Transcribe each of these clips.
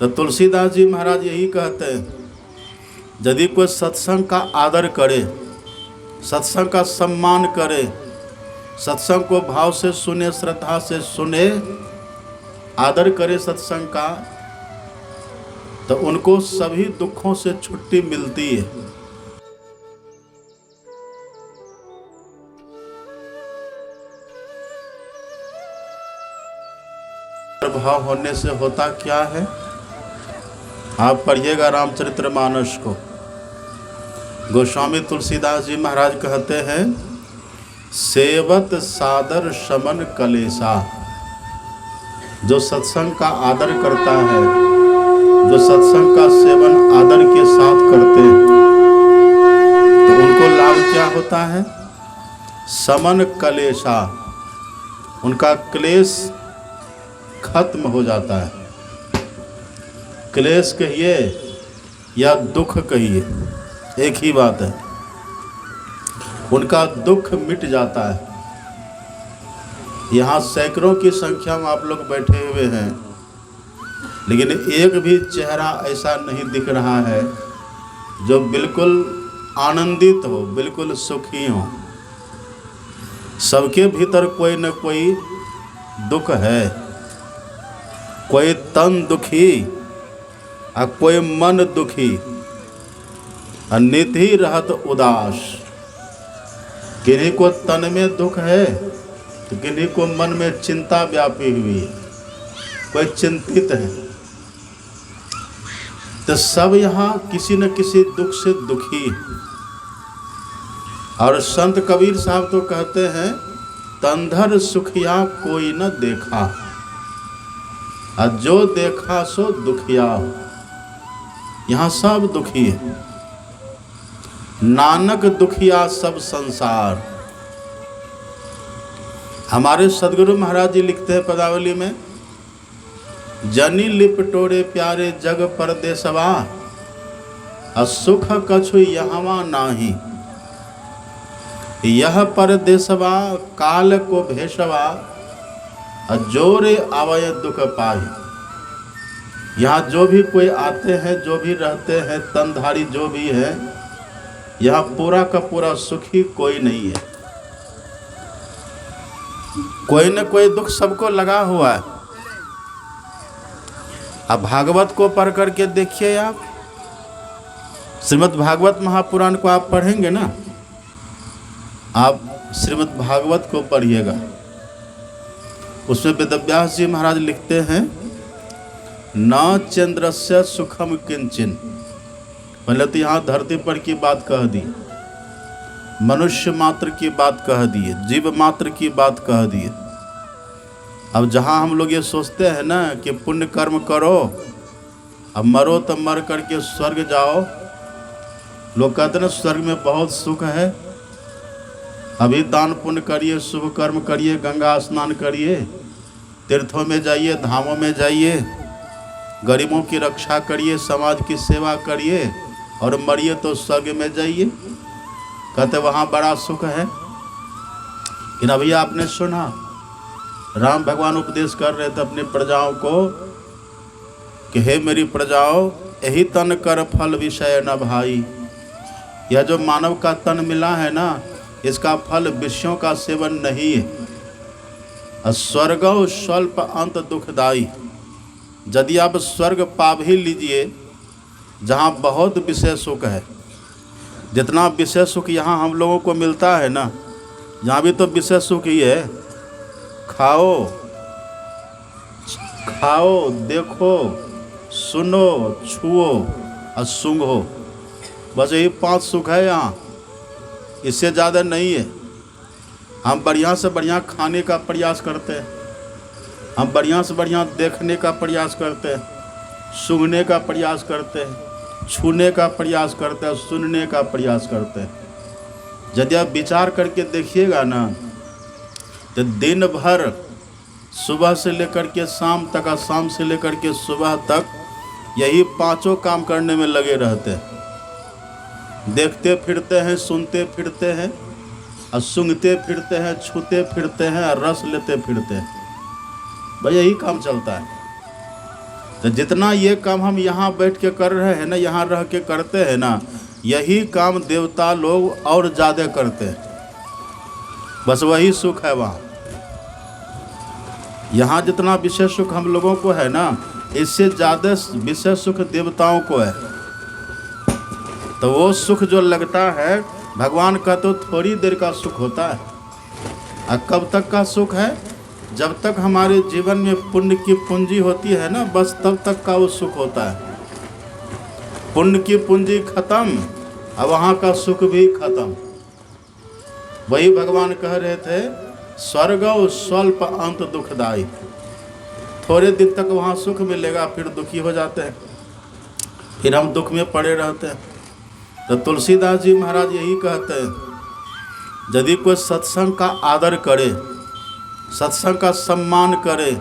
तो तुलसीदास जी महाराज यही कहते हैं, यदि कोई सत्संग का आदर करे, सत्संग का सम्मान करे, सत्संग को भाव से सुने, श्रद्धा से सुने, आदर करे सत्संग का, तो उनको सभी दुखों से छुट्टी मिलती है। भाव होने से होता क्या है, आप पढ़िएगा रामचरितमानस को। गोस्वामी तुलसीदास जी महाराज कहते हैं, सेवत सादर शमन कलेसा। जो सत्संग का आदर करता है, जो सत्संग का सेवन आदर के साथ करते हैं, तो उनको लाभ क्या होता है? शमन कलेसा, उनका क्लेश खत्म हो जाता है। क्लेश कहिए या दुख कहिए, एक ही बात है। उनका दुख मिट जाता है। यहाँ सैकड़ों की संख्या में आप लोग बैठे हुए हैं, लेकिन एक भी चेहरा ऐसा नहीं दिख रहा है जो बिल्कुल आनंदित हो, बिल्कुल सुखी हो। सबके भीतर कोई न कोई दुख है, कोई तन दुखी और कोई मन दुखी, निधि रहत उदास। किन्हीं को तन में दुख है तो किन्हीं को मन में चिंता व्यापी हुई है, कोई चिंतित है। तो सब यहाँ किसी न किसी दुख से दुखी। और संत कबीर साहब तो कहते हैं, तंधर सुखिया कोई न देखा, और जो देखा सो दुखिया। यहाँ सब दुखी है। नानक दुखिया सब संसार। हमारे सदगुरु महाराज जी लिखते हैं पदावली में, जनी लिपटोरे प्यारे जग परदेसवा, असुख कछु यहवा नाही। यह परदेसवा काल को भेषवा, जोरे आवय दुख पाही। यहाँ जो भी कोई आते हैं, जो भी रहते हैं, तनधारी जो भी है, यहाँ पूरा का पूरा सुखी कोई नहीं है। कोई न कोई दुख सबको लगा हुआ है। अब भागवत को पढ़ करके देखिए आप, श्रीमद् भागवत महापुराण को आप पढ़ेंगे ना, आप श्रीमद् भागवत को पढ़िएगा। उसमें वेदव्यास जी महाराज लिखते हैं, न चंद्रस्य सुखम किंचिन। पहले तो यहाँ धरती पर की बात कह दी, मनुष्य मात्र की बात कह दी, जीव मात्र की बात कह दी। अब जहाँ हम लोग ये सोचते हैं ना कि पुण्य कर्म करो, अब मरो तो मर करके स्वर्ग जाओ। लोग कहते हैं ना स्वर्ग में बहुत सुख है, अभी दान पुण्य करिए, शुभ कर्म करिए, गंगा स्नान करिए, तीर्थों में जाइए, धामों में जाइए, गरीबों की रक्षा करिए, समाज की सेवा करिए, और मरिए तो स्वर्ग में जाइए। कहते वहाँ बड़ा सुख है। लेकिन अभी आपने सुना, राम भगवान उपदेश कर रहे थे अपनी प्रजाओं को कि हे मेरी प्रजाओं, यही तन कर फल विषय न भाई। यह जो मानव का तन मिला है ना, इसका फल विषयों का सेवन नहीं है। स्वर्गो स्वल्प अंत दुखदाई। यदि आप स्वर्ग पा भी लीजिए, जहाँ बहुत विषय सुख है, जितना विषय सुख यहाँ हम लोगों को मिलता है ना, यहाँ भी तो विषय सुख ही है। खाओ, खाओ, देखो, सुनो, छुओ और सूंघो, बस यही 5 सुख है यहाँ, इससे ज़्यादा नहीं है। हम बढ़िया से बढ़िया खाने का प्रयास करते हैं, हम बढ़िया से बढ़िया देखने का प्रयास करते हैं, सूंघने का प्रयास करते हैं, छूने का प्रयास करते हैं, सुनने का प्रयास करते हैं। यदि आप विचार करके देखिएगा ना, तो दिन भर सुबह से लेकर के शाम तक और शाम से लेकर के सुबह तक यही 5 काम करने में लगे रहते हैं। देखते फिरते हैं, सुनते फिरते हैं, और सूंघते फिरते हैं, छूते फिरते हैं, और रस लेते फिरते हैं। भाई यही काम चलता है। तो जितना ये काम हम यहाँ बैठ के कर रहे हैं ना, यहाँ रह के करते हैं ना, यही काम देवता लोग और ज़्यादा करते हैं। बस वही सुख है वहाँ। यहाँ जितना विशेष सुख हम लोगों को है ना, इससे ज़्यादा विशेष सुख देवताओं को है। तो वो सुख जो लगता है, भगवान का तो थोड़ी देर का सुख होता है। और कब तक का सुख है? जब तक हमारे जीवन में पुण्य की पूंजी होती है ना, बस तब तक का वो सुख होता है। पुण्य की पूंजी खत्म, अब वहाँ का सुख भी खत्म। वही भगवान कह रहे थे, स्वर्गौ स्वल्प अंत दुखदाई। थोड़े दिन तक वहाँ सुख मिलेगा, फिर दुखी हो जाते हैं, फिर हम दुख में पड़े रहते हैं। तो तुलसीदास जी महाराज यही कहते हैं, यदि कोई सत्संग का आदर करे, सत्संग का सम्मान करे,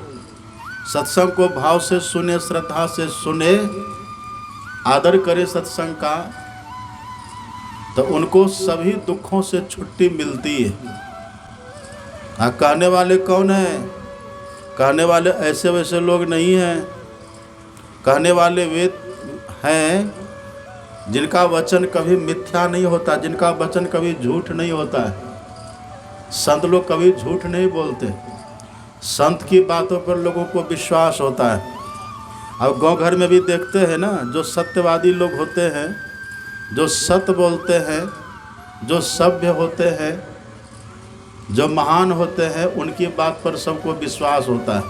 सत्संग को भाव से सुने, श्रद्धा से सुने, आदर करे सत्संग का, तो उनको सभी दुखों से छुट्टी मिलती है। कहने वाले कौन हैं? कहने वाले ऐसे वैसे लोग नहीं हैं। कहने वाले वे हैं जिनका वचन कभी मिथ्या नहीं होता, जिनका वचन कभी झूठ नहीं होता है। संत लोग कभी झूठ नहीं बोलते। संत की बातों पर लोगों को विश्वास होता है। अब गांव घर में भी देखते हैं ना, जो सत्यवादी लोग होते हैं, जो सत्य बोलते हैं, जो सभ्य होते हैं, जो महान होते हैं, उनकी बात पर सबको विश्वास होता है।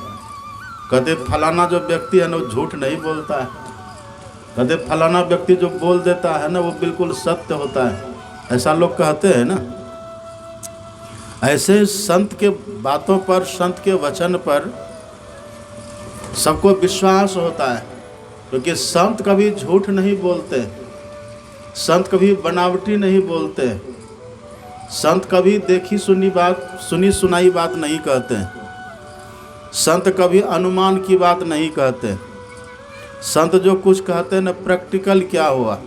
कहते फलाना जो व्यक्ति है ना, वो झूठ नहीं बोलता है। कहते फलाना व्यक्ति जो बोल देता है ना, वो बिल्कुल सत्य होता है। ऐसा लोग कहते हैं ना। ऐसे संत के बातों पर, संत के वचन पर सबको विश्वास होता है, क्योंकि संत कभी झूठ नहीं बोलते, संत कभी बनावटी नहीं बोलते, संत कभी देखी सुनी बात, सुनी सुनाई बात नहीं कहते, संत कभी अनुमान की बात नहीं कहते। संत जो कुछ कहते हैं ना, प्रैक्टिकल क्या हुआ,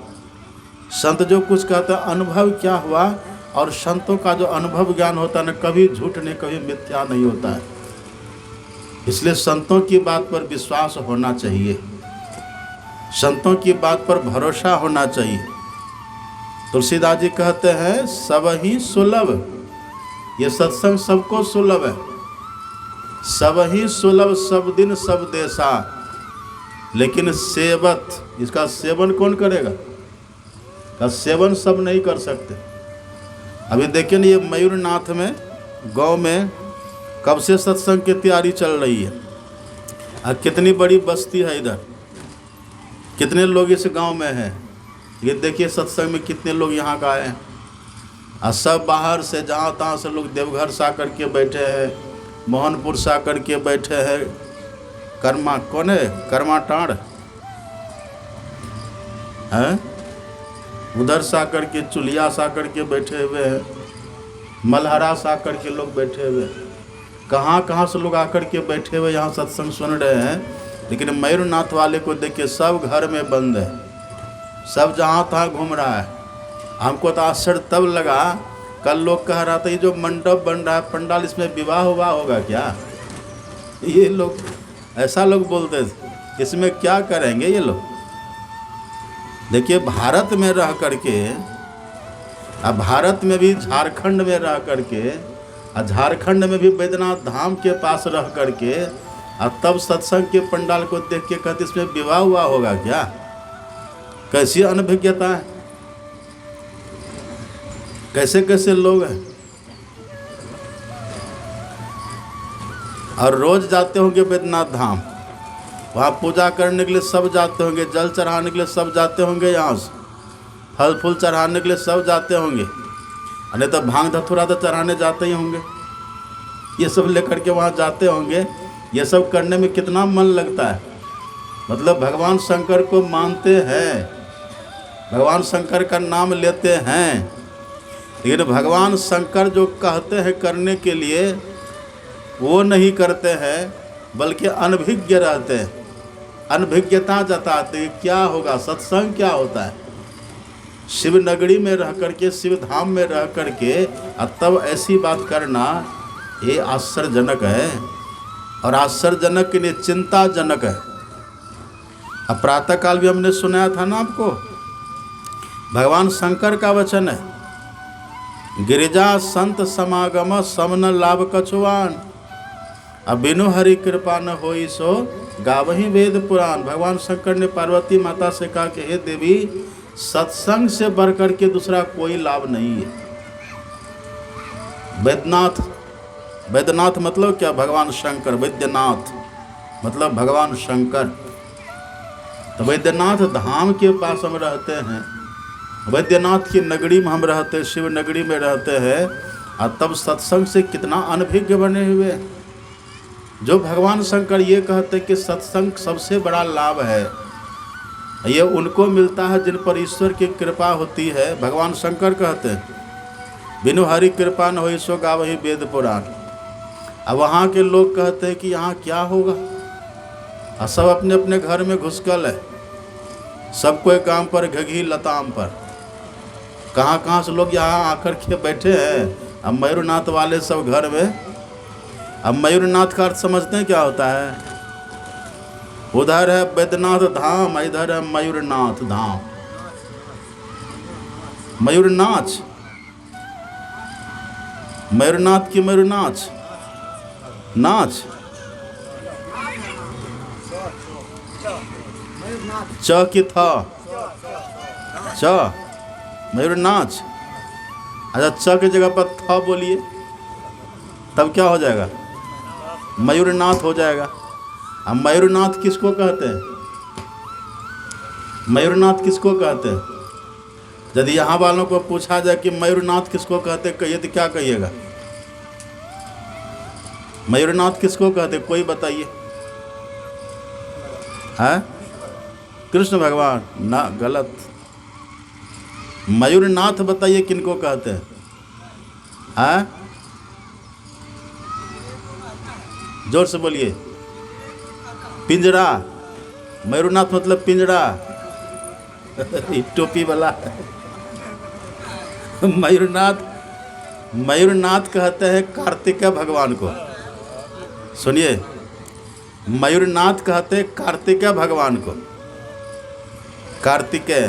संत जो कुछ कहते हैं अनुभव क्या हुआ। और संतों का जो अनुभव ज्ञान होता है ना, कभी झूठ नहीं, कभी मिथ्या नहीं होता है। इसलिए संतों की बात पर विश्वास होना चाहिए, संतों की बात पर भरोसा होना चाहिए। तुलसीदास जी कहते हैं, सब ही सुलभ, ये सत्संग सबको सुलभ है। सब ही सुलभ, सब दिन सब देशा, लेकिन सेवत, इसका सेवन कौन करेगा? का सेवन सब नहीं कर सकते। अभी देखिए ना, ये मयूरनाथ में गांव में कब से सत्संग की तैयारी चल रही है। और कितनी बड़ी बस्ती है इधर, कितने लोग इस गांव में हैं। ये देखिए सत्संग में कितने लोग यहाँ का आए हैं। और सब बाहर से जहाँ तहाँ से लोग देवघर से आकर के बैठे हैं, मोहनपुर से आकर के बैठे हैं, कर्मा कौन है, कर्मा टाँड़ हैं, उधर से आकर के चुलिया से आकर के बैठे हुए हैं, मलहरा से आकर के लोग बैठे हुए हैं, कहाँ कहाँ से लोग आकर के बैठे हुए यहाँ सत्संग सुन रहे हैं। लेकिन मयूरनाथ वाले को देखिए, सब घर में बंद है, सब जहाँ तहाँ घूम रहा है। हमको तो आश्चर्य तब लगा, कल लोग कह रहा था ये जो मंडप बन रहा है, पंडाल, इसमें विवाह हुआ होगा क्या? ये लोग ऐसा लोग बोलते थे, इसमें क्या करेंगे ये लोग। देखिए भारत में रह करके, अब भारत में भी झारखंड में रह करके, और झारखंड में भी बैद्यनाथ धाम के पास रह करके, और तब सत्संग के पंडाल को देख के कहते इसमें विवाह हुआ होगा क्या? कैसी अनभिज्ञता है, कैसे कैसे लोग हैं। और रोज जाते होंगे बैद्यनाथ धाम, वहाँ पूजा करने के लिए सब जाते होंगे, जल चढ़ाने के लिए सब जाते होंगे, यहाँ से फल फूल चढ़ाने के लिए सब जाते होंगे, नहीं तो भांग धतूरा तो चढ़ाने जाते ही होंगे। ये सब लेकर के वहाँ जाते होंगे। ये सब करने में कितना मन लगता है। मतलब भगवान शंकर को मानते हैं, भगवान शंकर का नाम लेते हैं, लेकिन भगवान शंकर जो कहते हैं करने के लिए वो नहीं करते हैं, बल्कि अनभिज्ञ रहते हैं, अनभिज्ञता जताते हैं। क्या होगा, सत्संग क्या होता है। शिव नगरी में रह करके, शिव धाम में रह करके तब ऐसी बात करना, ये आश्चर्यजनक है। और आश्चर्यजनक के लिए चिंताजनक है। अब प्रातः काल भी हमने सुनाया था ना आपको, भगवान शंकर का वचन है, गिरिजा संत समागम समन लाभ कछुआन, अब बिनु हरि कृपा न होई सो गावही वेद पुराण। भगवान शंकर ने पार्वती माता से कहा कि हे देवी, सत्संग से बढ़कर के दूसरा कोई लाभ नहीं है। वैद्यनाथ, वैद्यनाथ मतलब क्या? भगवान शंकर। वैद्यनाथ मतलब भगवान शंकर। तो वैद्यनाथ धाम के पास हम रहते हैं, वैद्यनाथ की नगरी में हम रहते हैं, शिव नगरी में रहते हैं, और तब सत्संग से कितना अनभिज्ञ बने हुए। जो भगवान शंकर ये कहते हैं कि सत्संग सबसे बड़ा लाभ है, ये उनको मिलता है जिन पर ईश्वर की कृपा होती है। भगवान शंकर कहते हैं बिनु हरि कृपा न होई सो गावही वेद पुराण। अब वहाँ के लोग कहते हैं कि यहाँ क्या होगा, और सब अपने अपने घर में घुसकल है, सब कोई काम पर घघी लताम पर, कहाँ कहाँ से लोग यहाँ आकर के बैठे हैं। अब मयूरनाथ वाले सब घर में। अब मयूरनाथ का अर्थ समझते हैं क्या होता है? उधर है वैद्यनाथ धाम, इधर है मयूरनाथ धाम। मयूरनाच, मयूरनाथ की मयूरनाच नाच, च की था, च मयूरनाच। अच्छा, च की जगह पर था बोलिए, तब क्या हो जाएगा? मयूरनाथ हो जाएगा। अब मयूरनाथ किसको कहते हैं? मयूरनाथ किसको कहते हैं? यदि यहाँ वालों को पूछा जाए कि मयूरनाथ किसको कहते हैं, कहिए तो क्या कहिएगा? मयूरनाथ किसको कहते, कोई बताइए। है कृष्ण भगवान ना, गलत। मयूरनाथ बताइए किनको कहते हैं? हैं? जोर से बोलिए। पिंजरा, मयूरनाथ मतलब पिंजरा। टोपी वाला। मयूरनाथ, मयूरनाथ कहते हैं कार्तिकेय भगवान को। सुनिए, मयूरनाथ कहते हैं कार्तिकेय भगवान को। कार्तिकेय,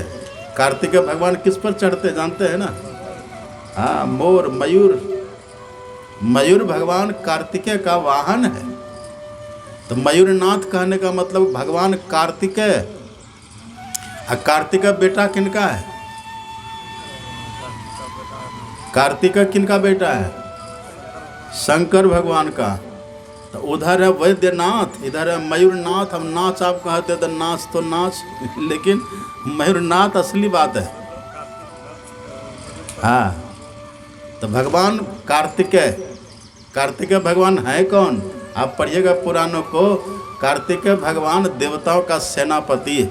कार्तिकेय भगवान किस पर चढ़ते जानते हैं ना? हाँ, मोर, मयूर। मयूर भगवान कार्तिकेय का वाहन है। तो मयूरनाथ कहने का मतलब भगवान कार्तिकेय। कार्तिकेय बेटा किनका है? कार्तिकेय किनका बेटा है? शंकर भगवान का। तो उधर है वैद्यनाथ, इधर है मयूरनाथ। हम नाच आप कहते तो नाच तो नाच, लेकिन मयूरनाथ असली बात है। हाँ, तो भगवान कार्तिकेय, कार्तिकेय भगवान है कौन? आप पढ़िएगा पुराणों को। कार्तिकेय भगवान देवताओं का सेनापति है।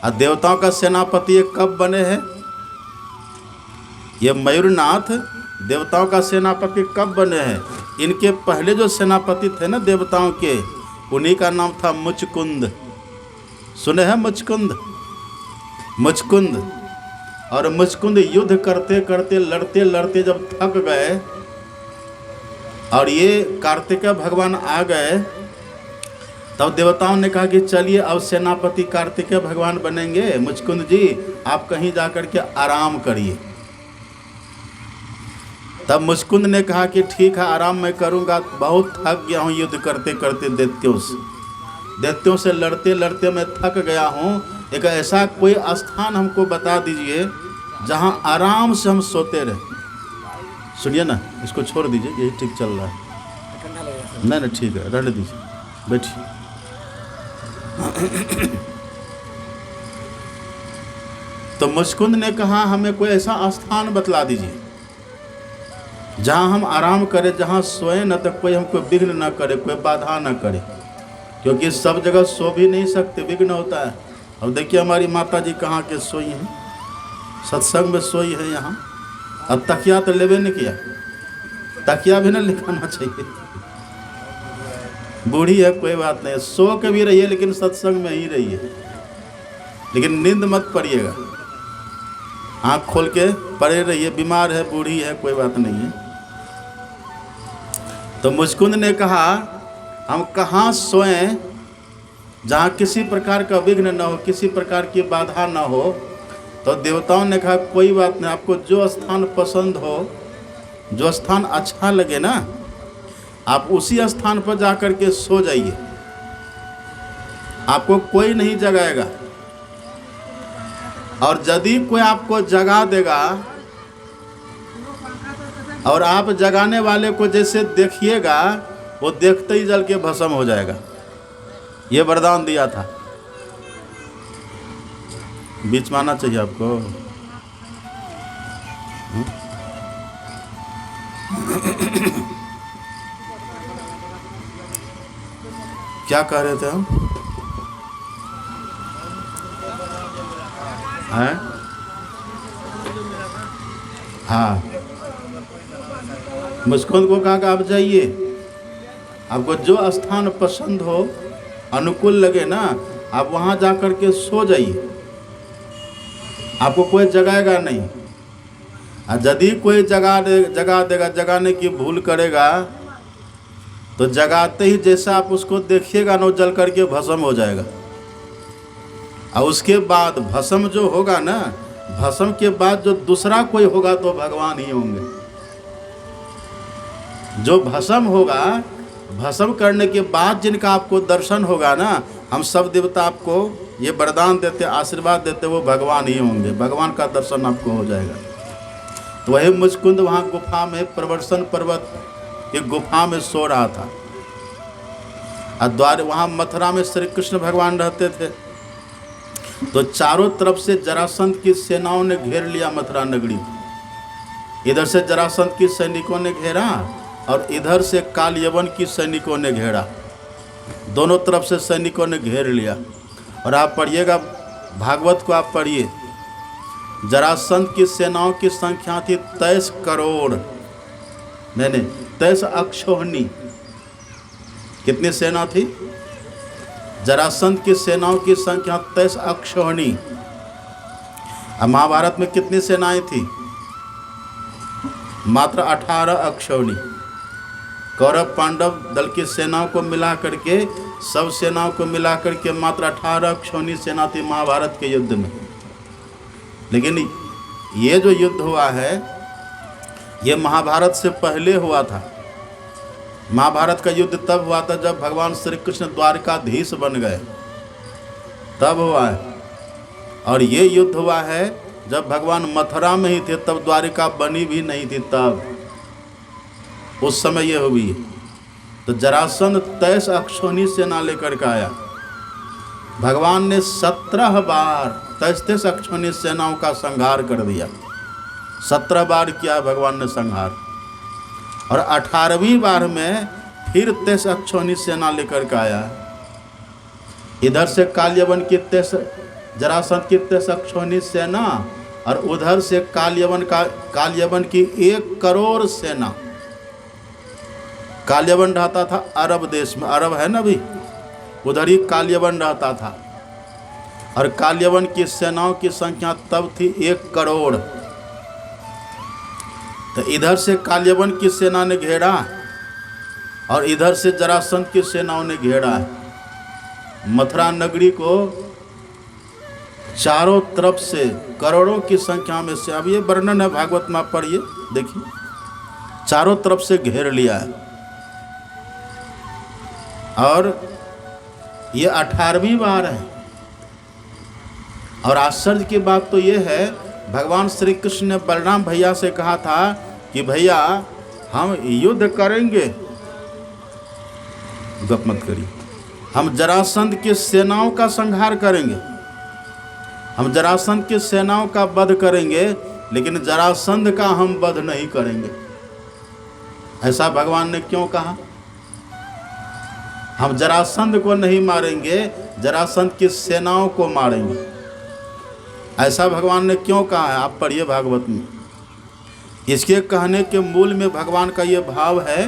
और देवताओं का सेनापति ये कब बने हैं? ये मयूरनाथ देवताओं का सेनापति कब बने हैं? इनके पहले जो सेनापति थे ना देवताओं के, उन्हीं का नाम था मुचकुंद। सुने हैं मुचकुंद? मुचकुंद। और मुचकुंद युद्ध करते करते, लड़ते लड़ते जब थक गए और ये कार्तिकेय भगवान आ गए, तब देवताओं ने कहा कि चलिए अब सेनापति कार्तिकेय भगवान बनेंगे। मुचकुंद जी, आप कहीं जाकर के आराम करिए। तब मुचकुंद ने कहा कि ठीक है, आराम मैं करूंगा, बहुत थक गया हूँ युद्ध करते करते दैत्यों से लड़ते लड़ते मैं थक गया हूँ। एक ऐसा कोई स्थान हमको बता दीजिए जहाँ आराम से हम सोते रहे। सुनिए ना, इसको छोड़ दीजिए, यही ठीक चल रहा है। नहीं नहीं ठीक है, रहने दीजिए, बैठिए। तो मुचकुंद ने कहा हमें कोई ऐसा स्थान बतला दीजिए जहाँ हम आराम करें, जहाँ सोए न तो कोई हमको विघ्न न करे, कोई बाधा न करे, क्योंकि सब जगह सो भी नहीं सकते, विघ्न होता है। अब देखिए हमारी माता जी कहाँ के सोई हैं, सत्संग में सोई है यहाँ। अब तकिया तो लेवे नहीं किया, तकिया भी ना लिखाना चाहिए। बूढ़ी है कोई बात नहीं, सो के भी रहिए लेकिन सत्संग में ही रहिए, लेकिन नींद मत पड़िएगा, आँख खोल के पड़े रहिए। बीमार है, बूढ़ी है, कोई बात नहीं है। तो मुचकुंद ने कहा हम कहाँ सोएं जहाँ किसी प्रकार का विघ्न न हो, किसी प्रकार की बाधा न हो, तो देवताओं ने कहा कोई बात नहीं, आपको जो स्थान पसंद हो, जो स्थान अच्छा लगे ना, आप उसी स्थान पर जाकर के सो जाइए, आपको कोई नहीं जगाएगा। और यदि कोई आपको जगा देगा और आप जगाने वाले को जैसे देखिएगा, वो देखते ही जल के भस्म हो जाएगा। ये वरदान दिया था। बीच में आना चाहिए आपको। क्या कह रहे थे हम? हैं? हाँ, मुस्कुंद को कहा कि आप जाइए, आपको जो स्थान पसंद हो, अनुकूल लगे ना, आप वहाँ जा कर के सो जाइए, आपको कोई जगाएगा नहीं। और यदि कोई जगा देगा, जगाने की भूल करेगा, तो जगाते ही जैसा आप उसको देखिएगा ना, जल करके भस्म हो जाएगा। और उसके बाद भस्म जो होगा ना, भस्म के बाद जो दूसरा कोई होगा तो भगवान ही होंगे। जो भस्म होगा, भस्म करने के बाद जिनका आपको दर्शन होगा ना, हम सब देवता आपको ये वरदान देते, आशीर्वाद देते, वो भगवान ही होंगे। भगवान का दर्शन आपको हो जाएगा। तो वही मुचकुंद वहाँ गुफा में, प्रवर्सन पर्वत की गुफा में सो रहा था। और द्वार वहाँ मथुरा में श्री कृष्ण भगवान रहते थे। तो चारों तरफ से जरासंध की सेनाओं ने घेर लिया मथुरा नगरी। इधर से जरासंध की सैनिकों ने घेरा और इधर से काल यवन की सैनिकों ने घेरा। दोनों तरफ से सैनिकों ने घेर लिया। और आप पढ़िएगा, भागवत को आप पढ़िए, जरासंध की सेनाओं की संख्या थी 23 करोड़, नहीं 23 अक्षोहिणी। कितनी सेना थी? जरासंध की सेनाओं की संख्या 23 अक्षोहिणी। अब महाभारत में कितनी सेनाएं थी? मात्र 18 अक्षोहिणी। कौरव पांडव दल की सेनाओं को मिला करके, सब सेनाओं को मिला करके मात्र 18 अक्षोहिणी सेना थी महाभारत के युद्ध में। लेकिन ये जो युद्ध हुआ है, ये महाभारत से पहले हुआ था। महाभारत का युद्ध तब हुआ था जब भगवान श्री कृष्ण द्वारकाधीश बन गए, तब हुआ है। और ये युद्ध हुआ है जब भगवान मथुरा में ही थे, तब द्वारिका बनी भी नहीं थी, तब उस समय ये हुई। तो जरासंध 23 अक्षोहिणी सेना लेकर के आया। भगवान ने 17 बार 23 अक्षोहिणी सेनाओं का संहार कर दिया। 17 बार किया भगवान ने संहार। और 18वीं बार में फिर 23 अक्षोहिणी सेना लेकर के आया। इधर से काल्यवन की 23, जरासंध की 23 अक्षोहिणी सेना, और उधर से काल्यवन की 1 करोड़ सेना। काल्यवन रहता था अरब देश में, अरब है ना अभी, उधर ही काल्यवन रहता था। और काल्यवन की सेनाओं की संख्या तब थी 1 करोड़। तो इधर से काल्यवन की सेना ने घेरा और इधर से जरासंध की सेनाओं ने घेरा मथुरा नगरी को चारों तरफ से, करोड़ों की संख्या में से। अब ये वर्णन है, भागवत में पढ़िए, देखिए, चारों तरफ से घेर लिया है। और ये 18वीं बार है। और आश्चर्य की बात तो ये है, भगवान श्री कृष्ण ने बलराम भैया से कहा था कि भैया हम युद्ध करेंगे, गप मत करिए, हम जरासंध की सेनाओं का संहार करेंगे, हम जरासंध की सेनाओं का वध करेंगे, लेकिन जरासंध का हम वध नहीं करेंगे। ऐसा भगवान ने क्यों कहा? हम जरासंध को नहीं मारेंगे, जरासंध की सेनाओं को मारेंगे। ऐसा भगवान ने क्यों कहा है? आप पढ़िए भागवत में। इसके कहने के मूल में भगवान का ये भाव है,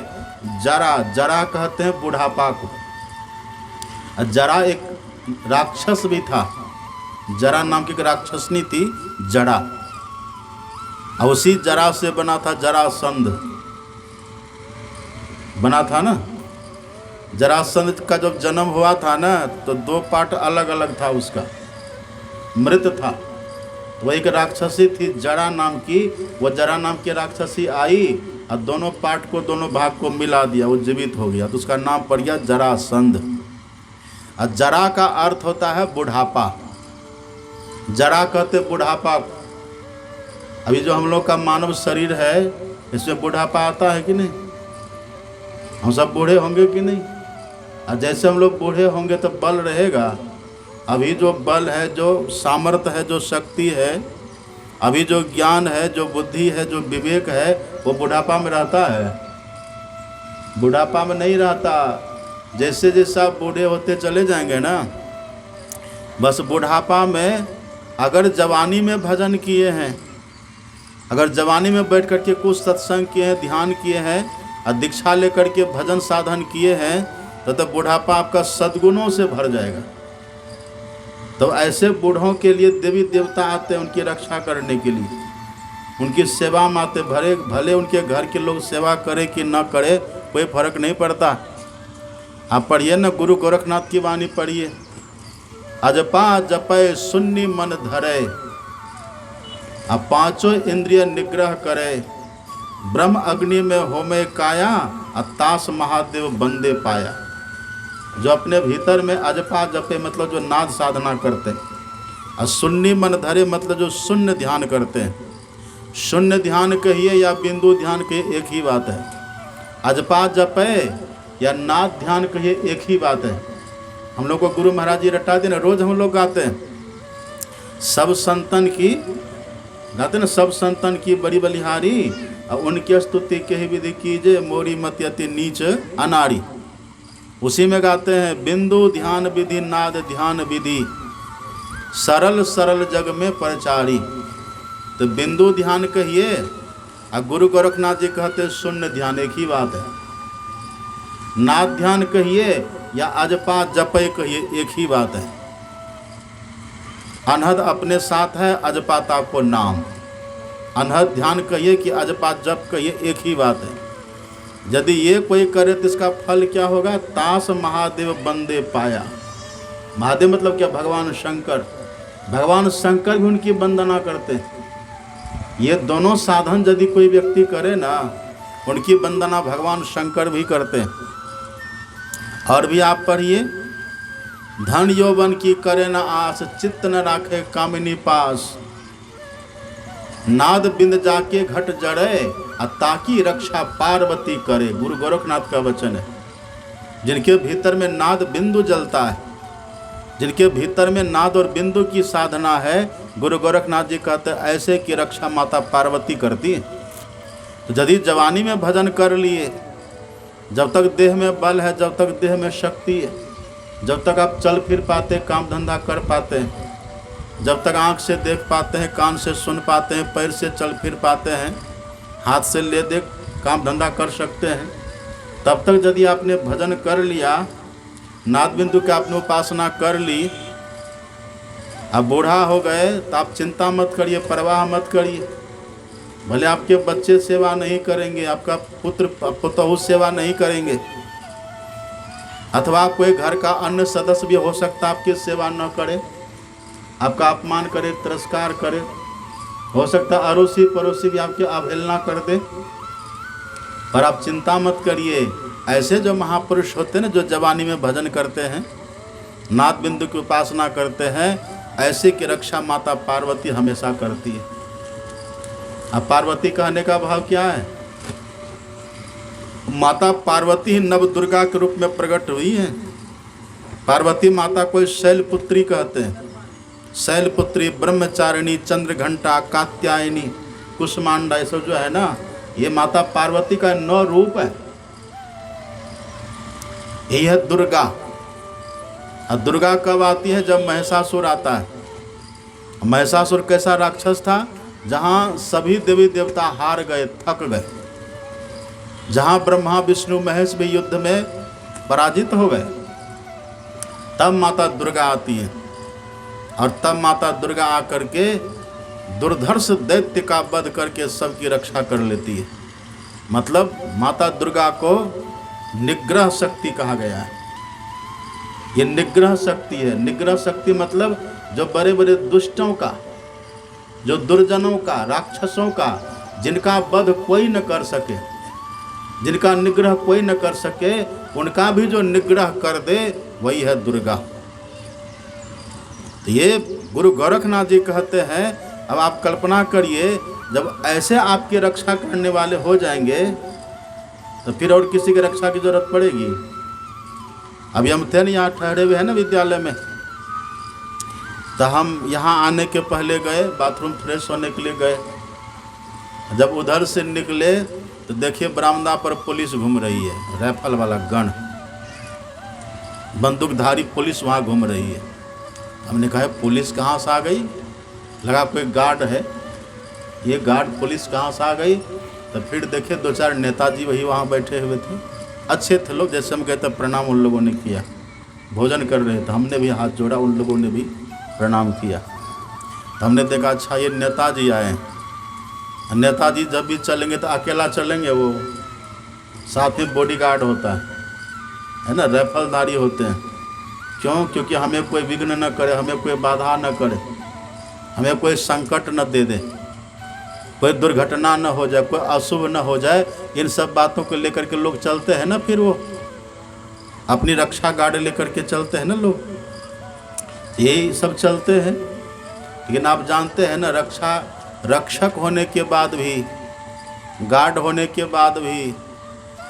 जरा, जरा कहते हैं बुढ़ापा को। जरा एक राक्षस भी था, जरा नाम की एक राक्षसनी थी, जरा, और उसी जरा से बना था जरासंध, बना था ना। जरासंध का जब जन्म हुआ था ना, तो 2 पार्ट अलग अलग था उसका, मृत था। वही एक राक्षसी थी जरा नाम की, वो जरा नाम की राक्षसी आई और दोनों पार्ट को, दोनों भाग को मिला दिया, वो जीवित हो गया, तो उसका नाम पड़ गया जरासंध। और जरा का अर्थ होता है बुढ़ापा। जरा कहते बुढ़ापा। अभी जो हम लोग का मानव शरीर है, इसमें बुढ़ापा आता है कि नहीं? हम सब बूढ़े होंगे कि नहीं? और जैसे हम लोग बूढ़े होंगे तो बल रहेगा। अभी जो बल है, जो सामर्थ्य है, जो शक्ति है, अभी जो ज्ञान है, जो बुद्धि है, जो विवेक है, वो बुढ़ापा में रहता है? बुढ़ापा में नहीं रहता। जैसे जैसे आप बूढ़े होते चले जाएंगे ना, बस बुढ़ापा में अगर जवानी में भजन किए हैं, अगर जवानी में बैठ कर के कुछ सत्संग किए हैं, ध्यान किए हैं और दीक्षा लेकर के भजन साधन किए हैं, तो बुढ़ापा आपका सद्गुणों से भर जाएगा। तो ऐसे बूढ़ों के लिए देवी देवता आते हैं उनकी रक्षा करने के लिए, उनकी सेवा में आते। भले उनके घर के लोग सेवा करे कि न करे, कोई फर्क नहीं पड़ता। आप पढ़िए ना, गुरु गोरखनाथ की वाणी पढ़िए, अजपा जपय सुन्नी मन धरे, अब 5 इंद्रिय निग्रह करे, ब्रह्म अग्नि में होमे काया, अतास महादेव बंदे पाया। जो अपने भीतर में अजपा जपे मतलब जो नाद साधना करते हैं, और सुन्नी मन धरे मतलब जो शून्य ध्यान करते हैं। शून्य ध्यान कहिए या बिंदु ध्यान कहिए, एक ही बात है। अजपा जपे या नाद ध्यान कहिए, एक ही बात है। हम लोग को गुरु महाराज जी रटा देना, रोज हम लोग गाते हैं, सब संतन की गाते ना, सब संतन की बड़ी बलिहारी, और उनकी स्तुति कही विधि कीजिए, मोरी मत अति नीच अनाड़ी। उसी में गाते हैं, बिंदु ध्यान विधि नाद ध्यान विधि, सरल सरल जग में परचारी। तो बिंदु ध्यान कहिए और गुरु गोरखनाथ जी कहते शून्य ध्यान, एक ही बात है। नाद ध्यान कहिए या अजपा जपय कहिए, एक ही बात है। अनहद अपने साथ है, अजपाता को नाम। अनहद ध्यान कहिए कि अजपा जप कहिए, एक ही बात है। यदि ये कोई करे तो इसका फल क्या होगा? तास महादेव बंदे पाया। महादेव मतलब क्या? भगवान शंकर। भगवान शंकर भी उनकी वंदना करते हैं। ये दोनों साधन यदि कोई व्यक्ति करे ना, उनकी वंदना भगवान शंकर भी करते हैं। और भी आप पढ़िए, धन यौवन की करे न आस, चित्त न राखे कामिनी पास, नाद बिंद जाके घट जड़े, ताकि रक्षा पार्वती करे। गुरु गोरखनाथ का वचन है। जिनके भीतर में नाद बिंदु जलता है, जिनके भीतर में नाद और बिंदु की साधना है, गुरु गोरखनाथ जी कहते हैं ऐसे की रक्षा माता पार्वती करती है। तो यदि जवानी में भजन कर लिए, जब तक देह में बल है, जब तक देह में शक्ति है, जब तक आप चल फिर पाते, काम धंधा कर पाते हैं, जब तक आँख से देख पाते हैं, कान से सुन पाते हैं, पैर से चल फिर पाते हैं, हाथ से ले दे काम धंधा कर सकते हैं, तब तक यदि आपने भजन कर लिया, नाद बिंदु की आपने उपासना कर ली, अब बूढ़ा हो गए तो आप चिंता मत करिए, परवाह मत करिए। भले आपके बच्चे सेवा नहीं करेंगे, आपका पुत्र पुतहु सेवा नहीं करेंगे, अथवा कोई घर का अन्य सदस्य भी हो सकता आपकी सेवा न करे, आपका अपमान करे, तिरस्कार करे, हो सकता अड़ोसी पड़ोसी भी आपकी अवहेलना कर दे। पर आप चिंता मत करिए। ऐसे जो महापुरुष होते हैं ना, जो जवानी में भजन करते हैं, नाद बिंदु की उपासना करते हैं, ऐसे की रक्षा माता पार्वती हमेशा करती है। अब पार्वती कहने का भाव क्या है? माता पार्वती नव दुर्गा के रूप में प्रकट हुई है। पार्वती माता को शैलपुत्री कहते हैं। शैलपुत्री, ब्रह्मचारिणी, चंद्रघंटा, कात्यायनी, कुष्मांडा, ये सब जो है ना, ये माता पार्वती का 9 रूप है। यही है दुर्गा। और दुर्गा कब आती है? जब महिषासुर आता है। महिषासुर कैसा राक्षस था? जहाँ सभी देवी देवता हार गए, थक गए, जहाँ ब्रह्मा विष्णु महेश भी युद्ध में पराजित हो गए, तब माता दुर्गा आती है। और तब माता दुर्गा आकर के दुर्धर्ष दैत्य का वध करके सबकी रक्षा कर लेती है। मतलब माता दुर्गा को निग्रह शक्ति कहा गया है। ये निग्रह शक्ति है। निग्रह शक्ति मतलब जो बड़े बड़े दुष्टों का, जो दुर्जनों का, राक्षसों का, जिनका वध कोई न कर सके, जिनका निग्रह कोई न कर सके, उनका भी जो निग्रह कर दे वही है दुर्गा। तो ये गुरु गोरखनाथ जी कहते हैं, अब आप कल्पना करिए जब ऐसे आपकी रक्षा करने वाले हो जाएंगे तो फिर और किसी की रक्षा की जरूरत पड़ेगी। अभी हम थे ना यहाँ ठहरे हुए हैं ना विद्यालय में, तो हम यहाँ आने के पहले गए, बाथरूम फ्रेश होने के लिए गए। जब उधर से निकले तो देखिए बरामदा पर पुलिस घूम रही है, राइफल वाला गन, बंदूकधारी पुलिस वहाँ घूम रही है। हमने कहा पुलिस कहाँ से आ गई, लगा कोई गार्ड है, ये गार्ड पुलिस कहाँ से आ गई। तो फिर देखे दो चार नेताजी वही वहाँ बैठे हुए थे, अच्छे थे लोग, जैसे हम कहते प्रणाम उन लोगों ने किया। भोजन कर रहे थे, हमने भी हाथ जोड़ा, उन लोगों ने भी प्रणाम किया। तो हमने देखा अच्छा ये नेताजी आए। नेताजी जब भी चलेंगे तो अकेला चलेंगे, वो साथ में बॉडीगार्ड होता है ना, राइफलधारी होते हैं। क्यों? क्योंकि हमें कोई विघ्न न करे, हमें कोई बाधा न करे, हमें कोई संकट न दे दे, कोई दुर्घटना न हो जाए, कोई अशुभ न हो जाए। इन सब बातों को लेकर के लोग चलते हैं ना, फिर वो अपनी रक्षा गार्ड लेकर के चलते हैं ना लोग, यही सब चलते हैं। लेकिन आप जानते हैं ना, रक्षक होने के बाद भी, गार्ड होने के बाद भी,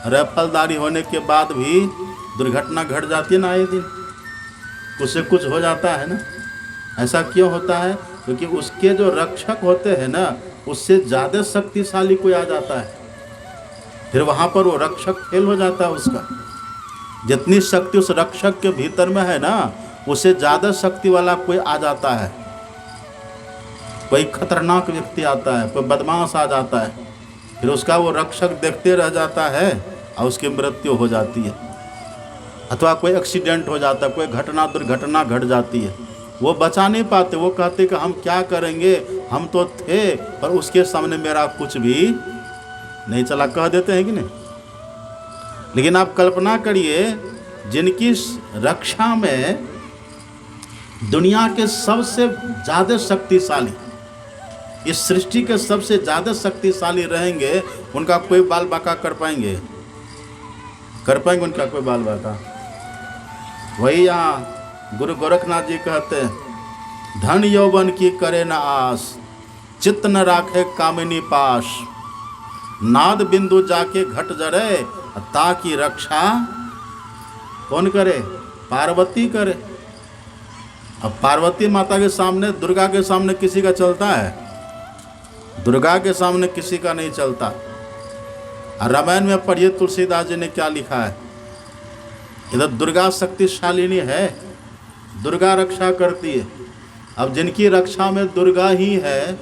राइफलदारी होने के बाद भी दुर्घटना घट जाती है ना, आए दिन उससे कुछ हो जाता है ना। ऐसा क्यों होता है? क्योंकि उसके जो रक्षक होते हैं ना, उससे ज़्यादा शक्तिशाली कोई आ जाता है, फिर वहाँ पर वो रक्षक फेल हो जाता है। उसका जितनी शक्ति उस रक्षक के भीतर में है ना, उससे ज़्यादा शक्ति वाला कोई आ जाता है, कोई खतरनाक व्यक्ति आता है, कोई बदमाश आ जाता है, फिर उसका वो रक्षक देखते रह जाता है और उसकी मृत्यु हो जाती है, अथवा कोई एक्सीडेंट हो जाता है, कोई दुर्घटना घट जाती है, वो बचा नहीं पाते। वो कहते कि हम क्या करेंगे, हम तो थे, पर उसके सामने मेरा कुछ भी नहीं चला, कह देते हैं कि नहीं। लेकिन आप कल्पना करिए, जिनकी रक्षा में दुनिया के सबसे ज़्यादा शक्तिशाली, इस सृष्टि के सबसे ज़्यादा शक्तिशाली रहेंगे, उनका कोई बाल बाका कर पाएंगे? उनका कोई बाल बाका? वही यहाँ गुरु गोरखनाथ जी कहते हैं, धन यौवन की करे न आस, चित्त न राखे कामिनी पास, नाद बिंदु जाके घट जरे, ताकि रक्षा कौन करे? पार्वती करे। अब पार्वती माता के सामने, दुर्गा के सामने किसी का चलता है? दुर्गा के सामने किसी का नहीं चलता। और रामायण में पढ़िए तुलसीदास जी ने क्या लिखा है। इधर दुर्गा शक्तिशालिनी है, दुर्गा रक्षा करती है। अब जिनकी रक्षा में दुर्गा ही है,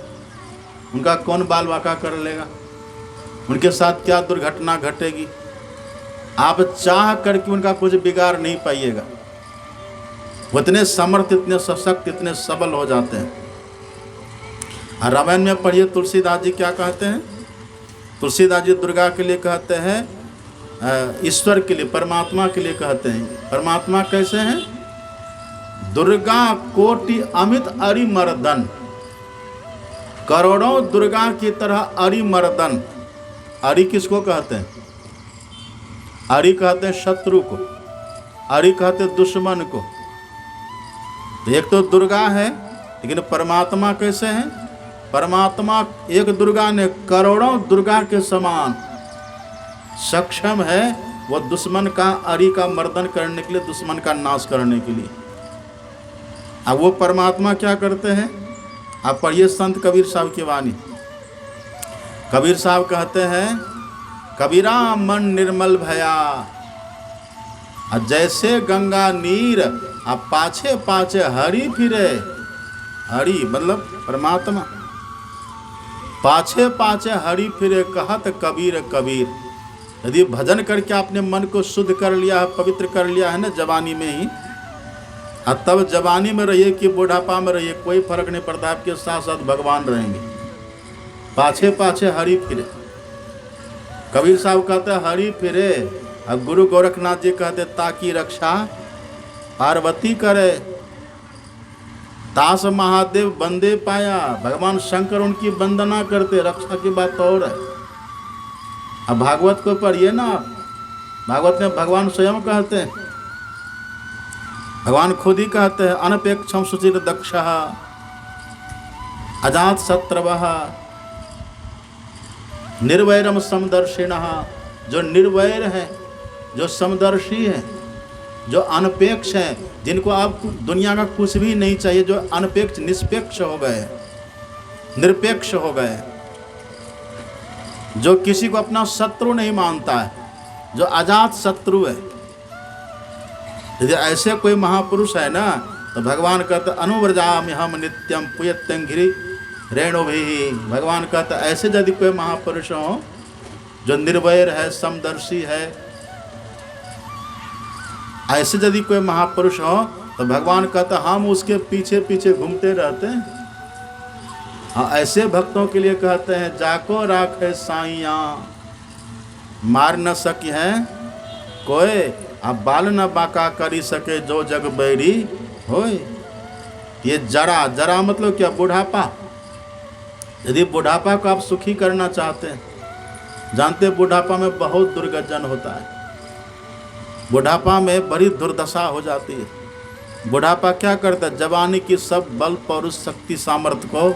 उनका कौन बाल बाका कर लेगा? उनके साथ क्या दुर्घटना घटेगी? आप चाह करके उनका कुछ बिगाड़ नहीं पाइएगा। वो इतने समर्थ, इतने सशक्त, इतने सबल हो जाते हैं। और रामायण में पढ़िए तुलसीदास जी क्या कहते हैं। तुलसीदास जी दुर्गा के लिए कहते हैं, ईश्वर के लिए, परमात्मा के लिए कहते हैं। परमात्मा कैसे हैं? दुर्गा कोटि अमित अरिमर्दन, करोड़ों दुर्गा की तरह अरिमर्दन। अरि किसको कहते हैं? अरि कहते हैं शत्रु को, अरि कहते हैं दुश्मन को। तो एक तो दुर्गा है, लेकिन परमात्मा कैसे हैं? परमात्मा एक दुर्गा ने करोड़ों दुर्गा के समान सक्षम है, वो दुश्मन का, अरि का मर्दन करने के लिए, दुश्मन का नाश करने के लिए। अब वो परमात्मा क्या करते हैं? आप पढ़िए संत कबीर साहब की वाणी। कबीर साहब कहते हैं, कबीरा मन निर्मल भया, जैसे गंगा नीर, अब पाछे पाछे हरि फिरे। हरि मतलब परमात्मा, पाछे पाछे हरि फिरे, कहत कबीर कबीर। यदि भजन करके आपने मन को शुद्ध कर लिया है, पवित्र कर लिया है ना जवानी में ही, और तब जवानी में रहिए कि बुढ़ापा में रहिए, कोई फर्क नहीं पड़ता, आपके साथ साथ भगवान रहेंगे। पाछे पाछे हरि फिरे। कबीर साहब कहते हैं हरि फिरे, अब गुरु गोरखनाथ जी कहते ताकि रक्षा पार्वती करे, तास महादेव बंदे पाया। भगवान शंकर उनकी वंदना करते, रक्षा की बात और है। अब भागवत को पढ़िए ना, भागवत में भगवान स्वयं कहते हैं, भगवान खुद ही कहते हैं अनपेक्षम सुचिर दक्षः अजात शत्रवः निर्वैरम समदर्शिनः। जो निर्वैर है, जो समदर्शी है, जो अनपेक्ष है, जिनको आप दुनिया का कुछ भी नहीं चाहिए, जो अनपेक्ष निष्पेक्ष हो गए, निरपेक्ष हो गए, जो किसी को अपना शत्रु नहीं मानता है, जो अजात शत्रु है। यदि ऐसे कोई महापुरुष है ना, तो भगवान कहते अनुव्रजामि हम नित्यम पुयत्यं गिरि रेणु भी। भगवान कहते ऐसे यदि कोई महापुरुष हो जो निर्वैर है, समदर्शी है, ऐसे यदि कोई महापुरुष हो तो भगवान कहता हम उसके पीछे पीछे घूमते रहते हैं। हाँ, ऐसे भक्तों के लिए कहते हैं जाको राखे साइया मार न सकी है कोई, अब बाल न बाका करी सके जो जग बैरी होए। ये जरा, जरा मतलब क्या, बुढ़ापा। यदि बुढ़ापा को आप सुखी करना चाहते हैं, जानते हैं बुढ़ापा में बहुत दुर्गजन होता है, बुढ़ापा में बड़ी दुर्दशा हो जाती है। बुढ़ापा क्या करता है, जवानी की सब बल पौरुष शक्ति सामर्थ्य को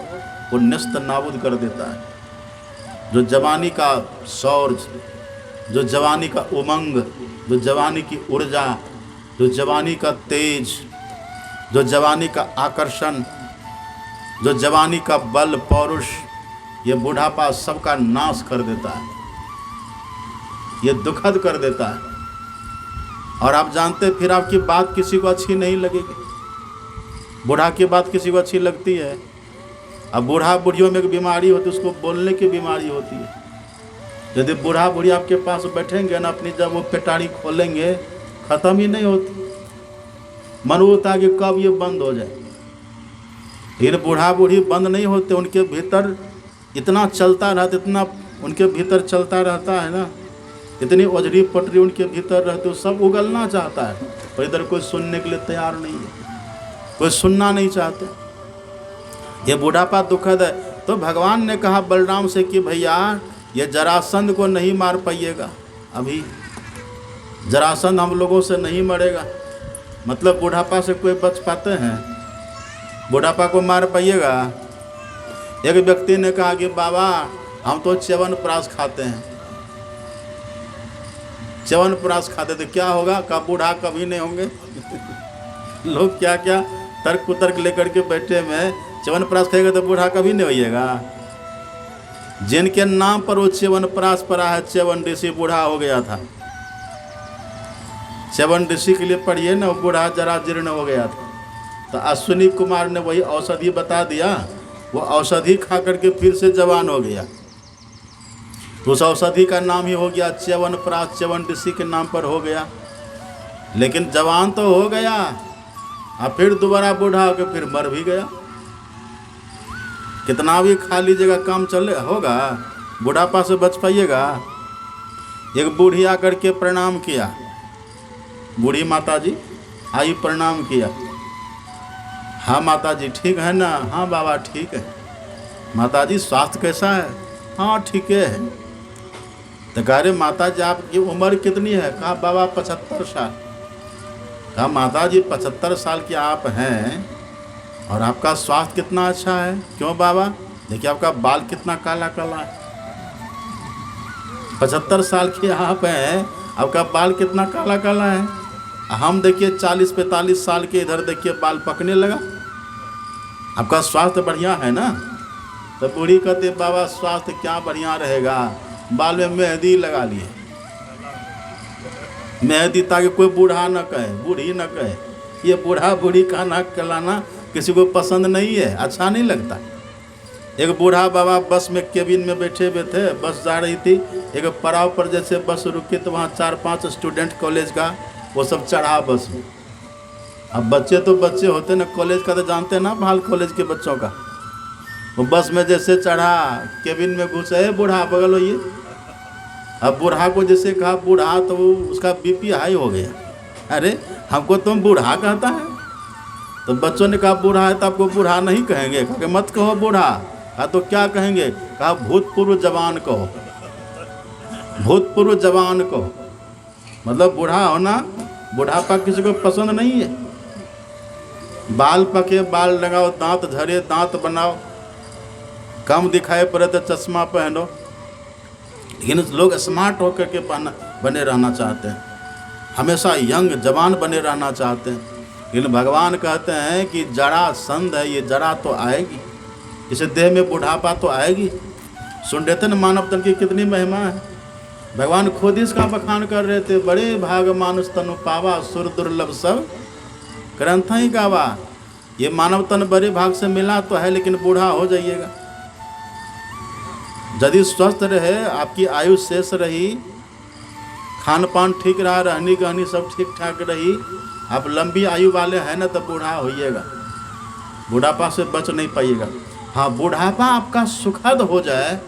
वो नष्ट नाबूद कर देता है। जो जवानी का शौर्य, जो जवानी का उमंग, जो जवानी की ऊर्जा, जो जवानी का तेज, जो जवानी का आकर्षण, जो जवानी का बल पौरुष, ये बुढ़ापा सबका नाश कर देता है, ये दुखद कर देता है। और आप जानते फिर आपकी बात किसी को अच्छी नहीं लगेगी। बूढ़ा की बात किसी को अच्छी लगती है। अब बूढ़ा बुढ़ियों में एक बीमारी होती है, उसको बोलने की बीमारी होती है। यदि बूढ़ा बुढ़ी आपके पास बैठेंगे ना, अपनी जब वो पेटारी खोलेंगे ख़त्म ही नहीं होती। मन होता है कि कब ये बंद हो जाए। फिर बूढ़ा बूढ़ी बंद नहीं होते, उनके भीतर इतना चलता रहता, इतना उनके भीतर चलता रहता है ना, इतनी ओझरी पटरी उनके भीतर रहती है, सब उगलना चाहता है, पर इधर कोई सुनने के लिए तैयार नहीं है, कोई सुनना नहीं चाहते। ये बुढ़ापा दुखद है। तो भगवान ने कहा बलराम से कि भैया ये जरासंध को नहीं मार पाइएगा, अभी जरासंध हम लोगों से नहीं मरेगा। मतलब बुढ़ापा से कोई बच पाते हैं? बुढ़ापा को मार पाइएगा? एक व्यक्ति ने कहा कि बाबा हम तो च्यवनप्राश खाते हैं, च्यवनप्राश खाते तो क्या होगा, का बूढ़ा कभी नहीं होंगे। लोग क्या क्या तर्क कुतर्क लेकर के बैठे में, च्यवनप्राश खाएगा तो बूढ़ा कभी नहीं होइएगा। जिनके नाम पर वो च्यवनप्राश पड़ा है, च्यवन ऋषि बूढ़ा हो गया था। च्यवन ऋषि के लिए पढ़िए ना, वो बूढ़ा जरा जीर्ण हो गया था। तो अश्विनी कुमार ने वही औषधि बता दिया, वो औषधि खा करके फिर से जवान हो गया। तो उस औषधि का नाम ही हो गया च्यवनप्राश, च्यवन ऋषि के नाम पर हो गया। लेकिन जवान तो हो गया और फिर दोबारा बूढ़ा होकर फिर मर भी गया। कितना भी खा लीजिएगा काम चले होगा, बुढ़ापा से बच पाइएगा। एक बूढ़ी आकर के प्रणाम किया, बूढ़ी माता जी आई प्रणाम किया। हाँ माता जी ठीक है ना? हाँ बाबा ठीक है। माता जी स्वास्थ्य कैसा है? हाँ ठीक है। तो कह रहे माता जी आपकी उम्र कितनी है? कहा बाबा 75 साल। कहा माता जी 75 साल की आप हैं और आपका स्वास्थ्य कितना अच्छा है। क्यों बाबा? देखिए आपका बाल कितना काला काला है। 75 साल की आप हैं, आपका बाल कितना काला काला है। हम देखिए 40-45 साल के, इधर देखिए बाल पकने लगा। आपका स्वास्थ्य बढ़िया है ना? तो बूढ़ी कहते बाबा स्वास्थ्य क्या बढ़िया रहेगा, बाल में मेहंदी लगा लिए, मेहंदी, ताकि कोई बूढ़ा न कहे, बूढ़ी न कहे। ये बूढ़ा बूढ़ी का नाक कहलाना किसी को पसंद नहीं है, अच्छा नहीं लगता। एक बूढ़ा बाबा बस में केबिन में बैठे हुए थे, बस जा रही थी। एक पड़ाव पर जैसे बस रुकी तो वहाँ 4-5 स्टूडेंट कॉलेज का वो सब चढ़ा बस में। अब बच्चे तो बच्चे होते ना, कॉलेज का तो जानते ना, हाल कॉलेज के बच्चों का। वो बस में जैसे चढ़ा, केबिन में घुसे, बूढ़ा बगल होइए, अब बूढ़ा को जैसे कहा बूढ़ा तो वो उसका बीपी हाई हो गया, अरे हमको तुम बूढ़ा कहता है। तो बच्चों ने कहा बूढ़ा है तो आपको बूढ़ा नहीं कहेंगे, कहा मत कहो बूढ़ा। कहा तो क्या कहेंगे, कहा भूतपूर्व जवान कहो, भूतपूर्व जवान कहो। मतलब बूढ़ा होना, बुढ़ापा किसी को पसंद नहीं है। बाल पके बाल लगाओ, दांत झरे दांत बनाओ, कम दिखाई पड़े तो चश्मा पहनो, लेकिन लोग स्मार्ट होकर के बने रहना चाहते हैं, हमेशा यंग जवान बने रहना चाहते हैं। लेकिन भगवान कहते हैं कि जड़ा संध है, ये जड़ा तो आएगी, इसे देह में बुढ़ापा तो आएगी। सुन रहे थे न मानव तन की कितनी महिमा है। भगवान खुद इसका बखान कर रहे थे, बड़े भाग मानुष तनु पावा, सुर दुर्लभ सब ग्रंथ ही गावा। ये मानव तन बड़े भाग से मिला तो है, लेकिन बूढ़ा हो जाइएगा। यदि स्वस्थ रहे, आपकी आयु शेष रही, खान पान ठीक रहा, रहनी गहनी सब ठीक ठाक रही, आप लंबी आयु वाले हैं ना, तो बूढ़ा होइएगा, बुढ़ापा से बच नहीं पाइएगा। हाँ, बुढ़ापा आपका सुखद हो जाए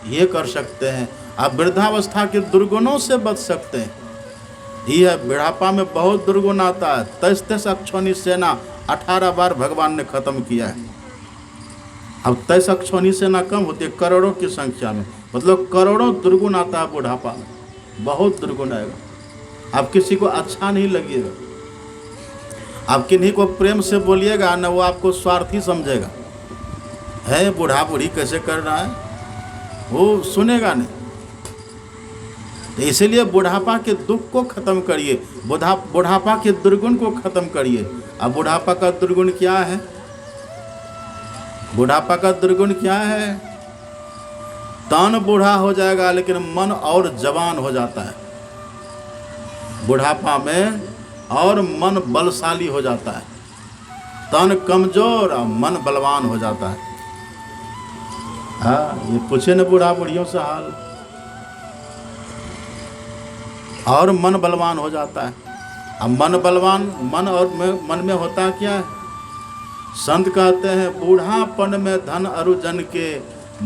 ये कर सकते हैं। आप वृद्धावस्था के दुर्गुणों से बच सकते हैं। यह बुढ़ापा में बहुत दुर्गुण आता है। 23 अक्षौणी सेना 18 बार भगवान ने खत्म किया है। अब 23 अक्षौणी सेना कम होती है, करोड़ों की संख्या में, मतलब करोड़ों दुर्गुण आता है बुढ़ापा में, बहुत दुर्गुण आएगा। आप किसी को अच्छा नहीं लगेगा, आप किन्हीं को प्रेम से बोलिएगा ना, वो आपको स्वार्थी समझेगा, है बूढ़ा बूढ़ी कैसे कर रहा है, वो सुनेगा नहीं। तो इसीलिए बुढ़ापा के दुख को खत्म करिए, बुढ़ापा के दुर्गुण को खत्म करिए। अब बुढ़ापा का दुर्गुण क्या है, बुढ़ापा का दुर्गुण क्या है, तन बूढ़ा हो जाएगा लेकिन मन और जवान हो जाता है। बुढ़ापा में और मन बलशाली हो जाता है, तन कमजोर और मन बलवान हो जाता है। हाँ, ये पूछे न बूढ़ा बूढ़ियों से हाल, और मन बलवान हो जाता है। अब मन बलवान, मन और मन में होता क्या है, संत कहते हैं बूढ़ापन में धन अरुजन के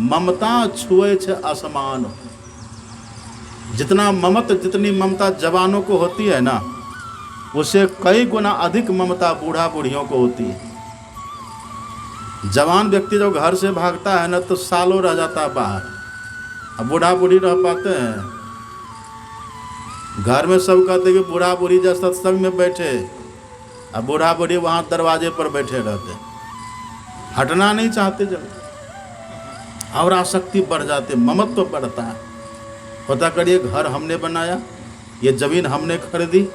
ममता छुए छे असमान। जितना जितनी ममता जवानों को होती है ना, उससे कई गुना अधिक ममता बूढ़ा बूढ़ियों को होती है। जवान व्यक्ति जो घर से भागता है ना, तो सालों रह जाता है बाहर। अब बूढ़ा बूढ़ी रह पाते हैं घर में? सब कहते हैं कि बूढ़ा बूढ़ी जब सत्संग में बैठे, अब बूढ़ा बूढ़ी वहाँ दरवाजे पर बैठे रहते, हटना नहीं चाहते, जब और आसक्ति बढ़ जाते, ममत्व तो बढ़ता है। पता करिए, घर हमने बनाया, ये ज़मीन हमने खरीदी,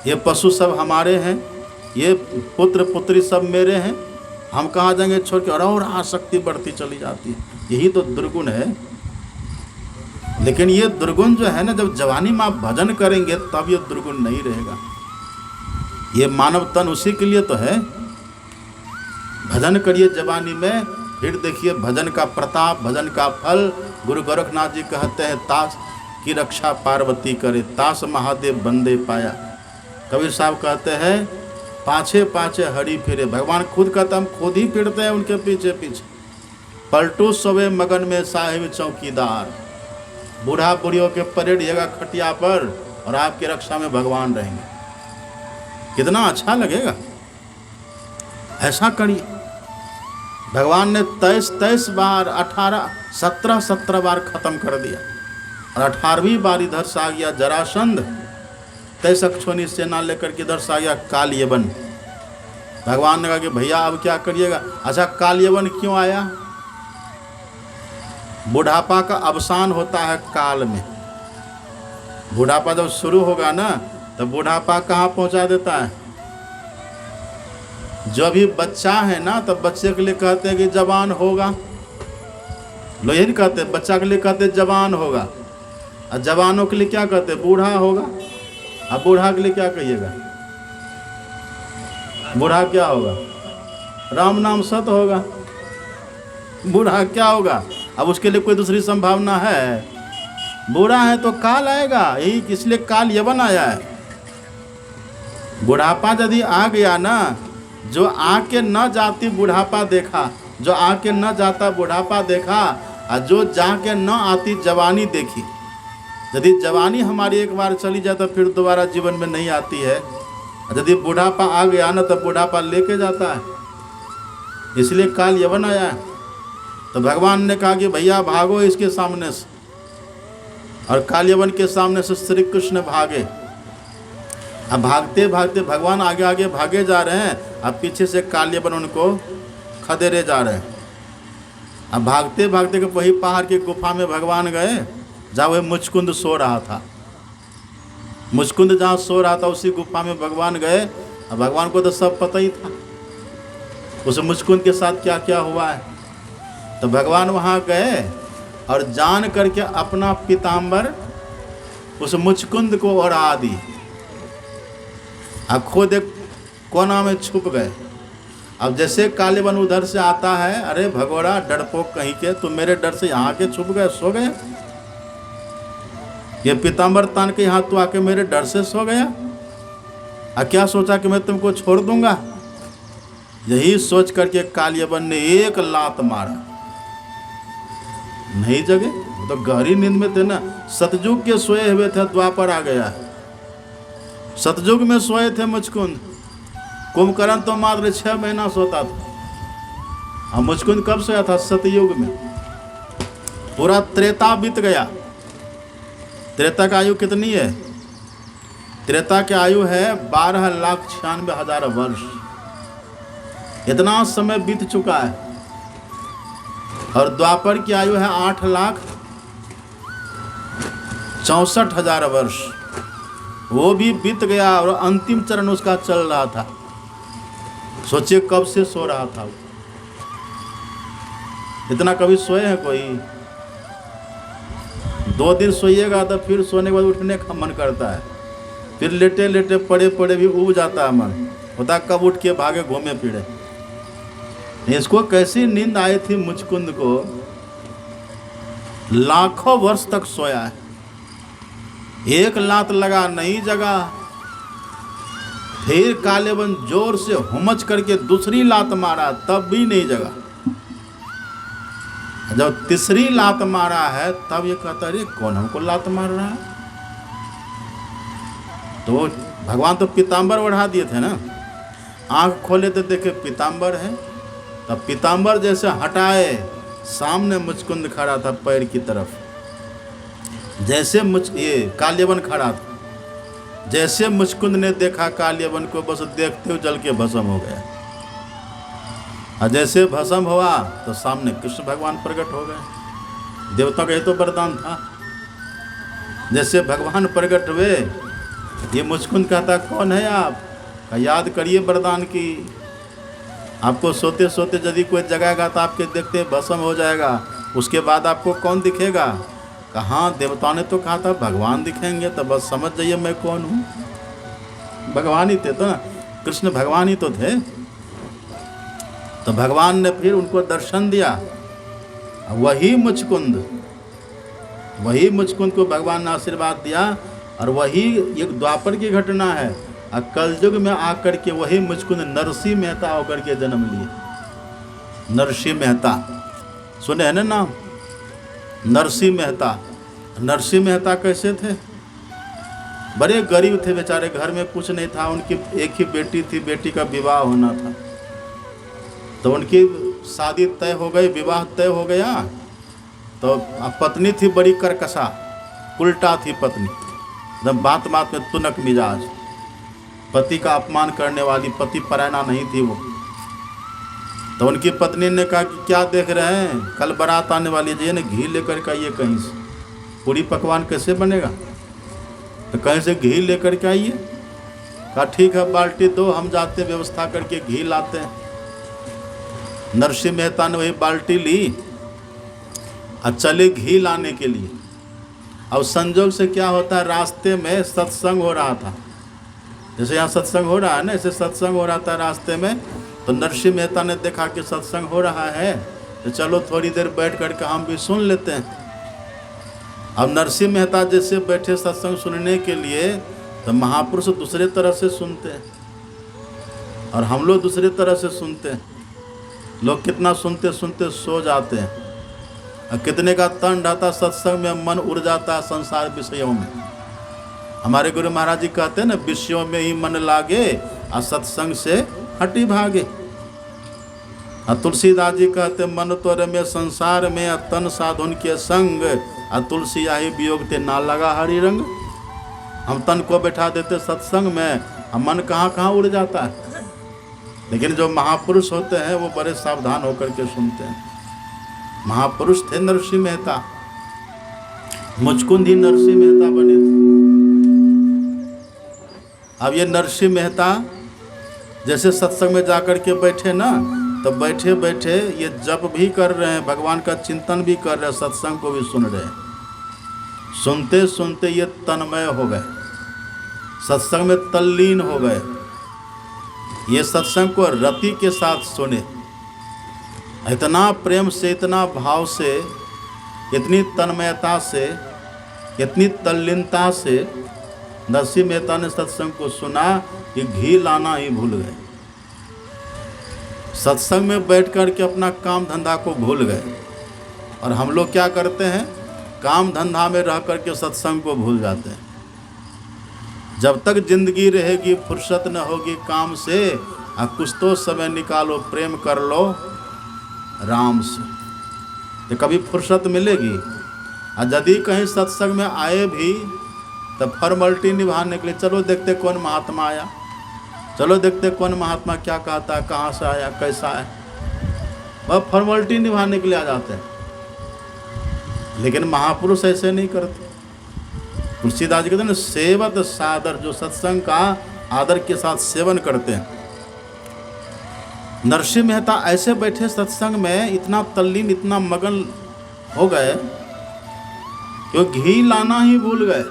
ये पशु सब हमारे हैं, ये पुत्र पुत्री सब मेरे हैं, हम कहाँ जाएंगे छोड़ के, और आसक्ति बढ़ती चली जाती है। यही तो दुर्गुण है। लेकिन ये दुर्गुण जो है ना, जब जवानी में आप भजन करेंगे तब ये दुर्गुण नहीं रहेगा। ये मानव तन उसी के लिए तो है। भजन करिए जवानी में, फिर देखिए भजन का प्रताप, भजन का फल। गुरु गोरखनाथ जी कहते हैं, ताश की रक्षा पार्वती करे, ताश महादेव बंदे पाया। कबीर साहब कहते हैं, पाछे पाछे हरी फिरे। भगवान खुद कहते हम खुद ही फिरते हैं उनके पीछे पीछे। पलटू सोवे मगन में साहिब चौकीदार। बूढ़ा बूढ़ियों के परेड जगह खटिया पर, और आपकी रक्षा में भगवान रहेंगे। कितना अच्छा लगेगा। ऐसा करिए। भगवान ने 23 बार 17 बार खत्म कर दिया, और 18वीं बार इधर से आ गया जरासंध। 23 अक्षौणी सेना लेकर के इधर से आ गया कालयवन। भगवान ने कहा कि भैया अब क्या करिएगा? अच्छा, कालयवन क्यों आया? बुढ़ापा का अवसान होता है काल में। बुढ़ापा जब शुरू होगा ना, तो बुढ़ापा कहाँ पहुँचा देता है? जो अभी बच्चा है ना, तो बच्चे के लिए कहते हैं कि जवान होगा। लोग यही कहते हैं, बच्चा के लिए कहते हैं जवान होगा, और जवानों के लिए क्या कहते हैं? बूढ़ा होगा। अब बूढ़ा के लिए क्या कहिएगा? बूढ़ा क्या होगा? राम नाम सत होगा। बूढ़ा क्या होगा? अब उसके लिए कोई दूसरी संभावना है? बूढ़ा है तो काल आएगा, यही इसलिए काल यवन आया है। बुढ़ापा यदि आ गया ना, जो आके न जाती बुढ़ापा देखा, जो आके न जाता बुढ़ापा देखा, और जो जाके न आती जवानी देखी। यदि जवानी हमारी एक बार चली जाए तो फिर दोबारा जीवन में नहीं आती है। यदि बुढ़ापा आ गया ना तो बुढ़ापा लेके जाता है, इसलिए काल यवन आया है। तो भगवान ने कहा कि भैया भागो इसके सामने से, और काल यवन के सामने से श्री कृष्ण भागे। अब भागते भागते भगवान आगे आगे भागे जा रहे हैं, अब पीछे से काल यवन उनको खदेड़े जा रहे हैं। अब भागते भागते वही पहाड़ की गुफा में भगवान गए जहाँ वही मुचकुंद सो रहा था। मुचकुंद जहाँ सो रहा था उसी गुफा में भगवान गए। अब भगवान को तो सब पता ही था उस मुचकुंद के साथ क्या क्या हुआ है। तो भगवान वहाँ गए और जान करके अपना पीताम्बर उस मुचकुंद को ओढ़ा दी। अब खुद एक कोना में छुप गए। अब जैसे कालेवन उधर से आता है, अरे भगोड़ा डरपोक कहीं के, तुम मेरे डर से यहाँ के छुप गए, सो गए। ये पीताम्बर तान के यहाँ तो आके मेरे डर से सो गया। क्या सोचा कि मैं तुमको छोड़ दूंगा? यही सोच करके कालियवन ने एक लात मारा, नहीं जगे। तो गहरी नींद में थे ना, सतयुग के सोए हुए थे, द्वापर आ गया। सतयुग में सोए थे मुचकुंद। कुंभकर्ण तो मात्र 6 महीना सोता था, और मुचकुंद कब सोया था? सतयुग में। पूरा त्रेता बीत गया। त्रेता का आयु कितनी है? त्रेता की आयु है 12,96,000 वर्ष। इतना समय बीत चुका है। और द्वापर की आयु है 8,64,000 वर्ष। वो भी बीत गया और अंतिम चरण उसका चल रहा था। सोचिए कब से सो रहा था वो। इतना कभी सोए हैं कोई? 2 दिन सोइएगा तो फिर सोने के बाद उठने का मन करता है, फिर लेटे लेटे पड़े पड़े भी उब जाता है मन, होता कब उठ के भागे घूमे फिरे। इसको कैसी नींद आई थी मुचकुंद को? लाखों वर्ष तक सोया है, एक लात लगा नहीं जगा। फिर कालेवन जोर से हुमच करके दूसरी लात मारा, तब भी नहीं जगा। जब तीसरी लात मारा है तब ये कहता अरे कौन हमको लात मार रहा है? तो भगवान तो पीताम्बर ओढ़ा दिए थे ना। आंख खोले तो देखे पीताम्बर है। तब पीताम्बर जैसे हटाए, सामने मुचकुंद खड़ा था पैर की तरफ। जैसे ये कालियवन खड़ा था, जैसे मुचकुंद ने देखा कालियवन को, बस देखते हुए जल के भस्म हो गया। और जैसे भस्म हुआ तो सामने कृष्ण भगवान प्रकट हो गए। देवताओं का ये तो वरदान था। जैसे भगवान प्रकट हुए, ये मुचकुंद कहता कौन है आप? याद करिए वरदान की। आपको सोते सोते यदि कोई जगाएगा तो आपके देखते भस्म हो जाएगा, उसके बाद आपको कौन दिखेगा? कहाँ देवताओं ने तो कहा था भगवान दिखेंगे, तो बस समझ जाइए मैं कौन हूँ। भगवान ही थे तो ना, कृष्ण भगवान ही तो थे। तो भगवान ने फिर उनको दर्शन दिया। वही मुचकुंद को भगवान ने आशीर्वाद दिया। और वही एक द्वापर की घटना है। और कलयुग में आकर के वही मुचकुंद नरसिंह मेहता होकर के जन्म लिए। नरसिंह मेहता सुने हैं ना नाम? नरसिंह मेहता। नरसिंह मेहता कैसे थे? बड़े गरीब थे बेचारे, घर में कुछ नहीं था। उनकी एक ही बेटी थी, बेटी का विवाह होना था। तो उनकी शादी तय हो गई, विवाह तय हो गया। तो पत्नी थी बड़ी करकशा, उल्टा थी पत्नी, एकदम बात बात में तुनक मिजाज, पति का अपमान करने वाली, पति परायणा नहीं थी वो। तो उनकी पत्नी ने कहा कि क्या देख रहे हैं, कल बारात आने वाली है ना, घी लेकर के आइए कहीं से। पूरी पकवान कैसे बनेगा? तो कहीं से घी लेकर के आइए। कहा ठीक है, बाल्टी दो, हम जाते व्यवस्था करके घी लाते हैं। नरसिंह मेहता ने वही बाल्टी ली और चले घी लाने के लिए। अब संजोग से क्या होता है, रास्ते में सत्संग हो रहा था। जैसे यहाँ सत्संग हो रहा है ना, ऐसे सत्संग हो रहा था रास्ते में। तो नरसिंह मेहता ने देखा कि सत्संग हो रहा है, तो चलो थोड़ी देर बैठ करके हम भी सुन लेते हैं। अब नरसिंह मेहता जैसे बैठे सत्संग सुनने के लिए, तो महापुरुष दूसरे तरह से सुनते हैं और हम लोग दूसरे तरह से सुनते हैं। लोग कितना सुनते सुनते सो जाते हैं। और कितने का तन रहता सत्संग में, मन उड़ जाता संसार विषयों में। हमारे गुरु महाराज जी कहते हैं ना, विषयों में ही मन लागे और सत्संग से हटी भागे। और तुलसीदास जी कहते मन तो रमे संसार में, तन साधुन के संग, और तुलसी आई वियोग ते ना लगा हरि रंग। हम तन को बैठा देते सत्संग में, और मन कहाँ कहाँ उड़ जाता है। लेकिन जो महापुरुष होते हैं वो बड़े सावधान होकर के सुनते हैं। महापुरुष थे नरसिंह मेहता, मुचकुंद ही नरसिंह मेहता बने थे। अब ये नरसिंह मेहता जैसे सत्संग में जाकर के बैठे ना, तो बैठे बैठे ये जप भी कर रहे हैं, भगवान का चिंतन भी कर रहे हैं, सत्संग को भी सुन रहे हैं। सुनते सुनते ये तन्मय हो गए, सत्संग में तल्लीन हो गए। ये सत्संग को रति के साथ सुने, इतना प्रेम से, इतना भाव से, इतनी तन्मयता से, इतनी तल्लीनता से नरसिंह मेहता ने सत्संग को सुना कि घी लाना ही भूल गए। सत्संग में बैठ कर के अपना काम धंधा को भूल गए। और हम लोग क्या करते हैं, काम धंधा में रह कर के सत्संग को भूल जाते हैं। जब तक जिंदगी रहेगी फुर्सत न होगी काम से, कुछ तो समय निकालो, प्रेम कर लो राम से, तो कभी फुर्सत मिलेगी। और यदि कहीं सत्संग में आए भी तो फॉर्मेलिटी निभाने के लिए, चलो देखते कौन महात्मा आया, चलो देखते कौन महात्मा क्या कहता है, कहाँ से आया, कैसा है, वह फॉर्मेलिटी निभाने के लिए आ जाते हैं। लेकिन महापुरुष ऐसे नहीं करते। तुलसीदास जी कहते हैं सेवत सादर, जो सत्संग का आदर के साथ सेवन करते हैं। नरसिंह मेहता ऐसे बैठे सत्संग में, इतना तल्लीन, इतना मगन हो गए कि घी लाना ही भूल गए।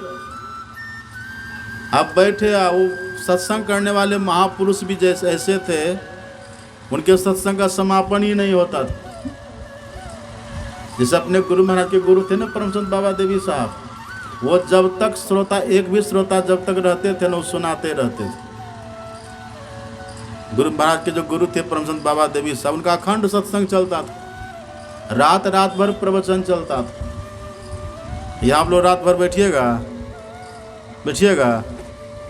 अब बैठे, वो सत्संग करने वाले महापुरुष भी जैसे ऐसे थे, उनके सत्संग का समापन ही नहीं होता था। जैसे अपने गुरु महाराज के गुरु थे ना परमसंत बाबा देवी साहब, वो जब तक श्रोता, एक भी श्रोता जब तक रहते थे ना, वो सुनाते रहते थे। गुरु महाराज के जो गुरु थे परमसंत बाबा देवी साहब, उनका अखंड सत्संग चलता था, रात रात भर प्रवचन चलता था। यहाँ आप लोग रात भर बैठिएगा,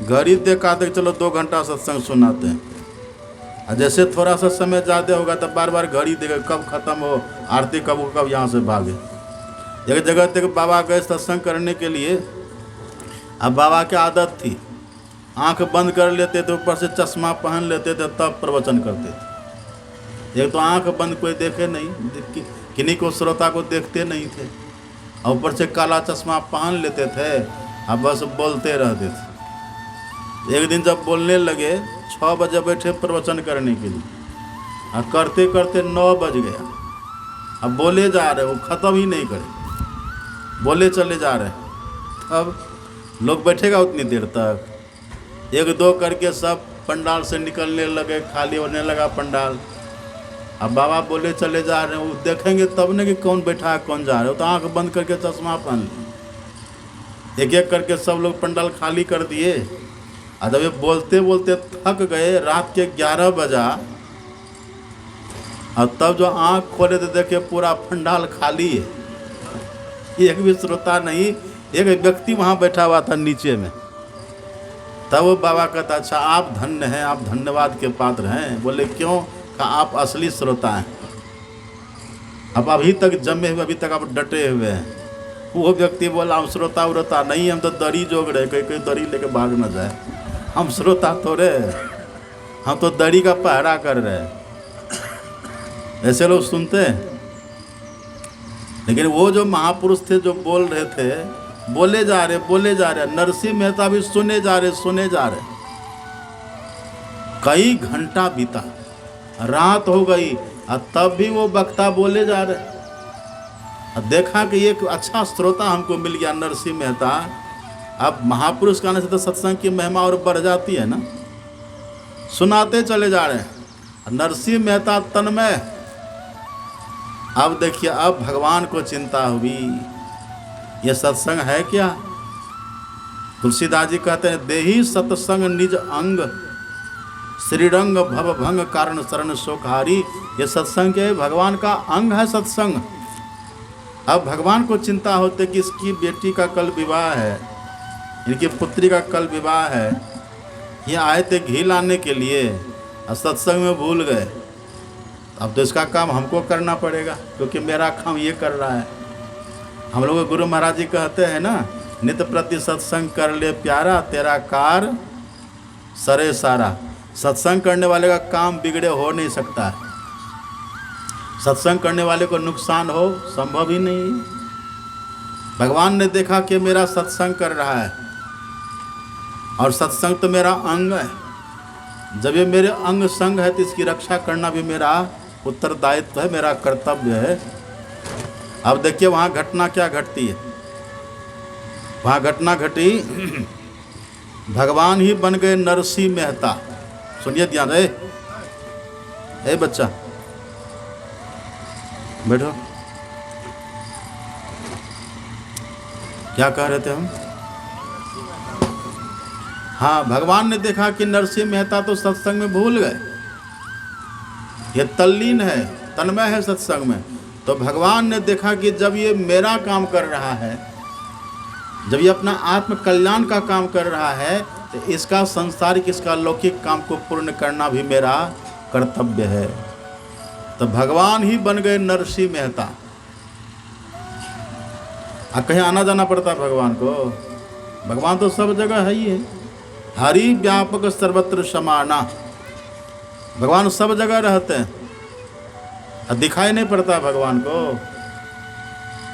घड़ी देख आते चलो 2 घंटा सत्संग सुनाते हैं। और जैसे थोड़ा सा समय ज़्यादा होगा तब बार बार घड़ी देखे कब ख़त्म हो आरती, कब यहाँ से भागे। एक जगह तक बाबा गए सत्संग करने के लिए। अब बाबा की आदत थी, आंख बंद कर लेते थे, ऊपर से चश्मा पहन लेते थे, तब प्रवचन करते थे। एक तो आंख बंद कोई देखे नहीं, किन्हीं को श्रोता को देखते नहीं थे, और ऊपर से काला चश्मा पहन लेते थे, अब बस बोलते रहते थे। एक दिन जब बोलने लगे, 6 बजे बैठे प्रवचन करने के लिए, और करते करते 9 बज गया। अब बोले जा रहे, वो ख़त्म ही नहीं करे, बोले चले जा रहे। अब लोग बैठेगा उतनी देर तक, 1-2 करके सब पंडाल से निकलने लगे, खाली होने लगा पंडाल। अब बाबा बोले चले जा रहे हैं, वो देखेंगे तब न कि कौन बैठा है कौन जा रहे हो, तो आंख बंद करके चश्मा पहन लिए। एक एक करके सब लोग पंडाल खाली कर दिए। और जब ये बोलते बोलते थक गए, रात के 11 बजा, और तब जो आंख खोले तो देखे पूरा पंडाल खाली है, एक भी श्रोता नहीं। एक व्यक्ति वहाँ बैठा हुआ था नीचे में। तब वो बाबा कहता, अच्छा आप धन्य हैं, आप धन्यवाद के पात्र हैं। बोले क्यों? कहा आप असली श्रोता हैं, अब अभी तक जमे हुए, अभी तक आप डटे हुए हैं। वो व्यक्ति बोला हम श्रोता उरोता नहीं, हम तो दरी जोग रहे, कोई दरी लेके भाग न जाए, हम श्रोता थोड़े, हम तो दरी का पहरा कर रहे हैं। ऐसे लोग सुनते हैं। लेकिन वो जो महापुरुष थे जो बोल रहे थे, बोले जा रहे, नरसिंह मेहता भी सुने जा रहे। कई घंटा बीता, रात हो गई, और तब भी वो वक्ता बोले जा रहे। देखा कि एक अच्छा श्रोता हमको मिल गया, नरसिंह मेहता। अब महापुरुष कहने से तो सत्संग की महिमा और बढ़ जाती है ना। सुनाते चले जा रहे हैं, नरसिंह मेहता तन्मय। अब देखिए, अब भगवान को चिंता हुई, यह सत्संग है क्या? तुलसीदास जी कहते हैं, देही सत्संग निज अंग, श्रीरंग भव भंग कारण शरण शोकहारी। ये सत्संग के भगवान का अंग है सत्संग। अब भगवान को चिंता होते कि इसकी बेटी का कल विवाह है, इनकी पुत्री का कल विवाह है, ये आए थे घी लाने के लिए और सत्संग में भूल गए। अब तो इसका काम हमको करना पड़ेगा, क्योंकि मेरा काम ये कर रहा है। हम लोग गुरु महाराज जी कहते हैं ना, नित्य प्रति सत्संग कर ले प्यारा, तेरा कार सरे सारा। सत्संग करने वाले का काम बिगड़े हो नहीं सकता है। सत्संग करने वाले को नुकसान हो संभव ही नहीं। भगवान ने देखा कि मेरा सत्संग कर रहा है, और सत्संग तो मेरा अंग है। जब ये मेरे अंग संग है तो इसकी रक्षा करना भी मेरा उत्तरदायित्व है, मेरा कर्तव्य है। अब देखिए वहाँ घटना क्या घटती है। वहाँ घटना घटी, भगवान ही बन गए नरसिंह मेहता। सुनिए ध्यान से, ए बच्चा बैठो, क्या कह रहे थे हम? हाँ, भगवान ने देखा कि नरसिंह मेहता तो सत्संग में भूल गए, ये तल्लीन है, तन्मय है सत्संग में। तो भगवान ने देखा कि जब ये मेरा काम कर रहा है, जब ये अपना आत्म कल्याण का काम कर रहा है, तो इसका संसारिक, इसका लौकिक काम को पूर्ण करना भी मेरा कर्तव्य है। तो भगवान ही बन गए नरसिंह मेहता। कहीं आना जाना पड़ता है भगवान को? भगवान तो सब जगह है ही है। हरि व्यापक सर्वत्र समाना। भगवान सब जगह रहते हैं, दिखाई नहीं पड़ता भगवान को।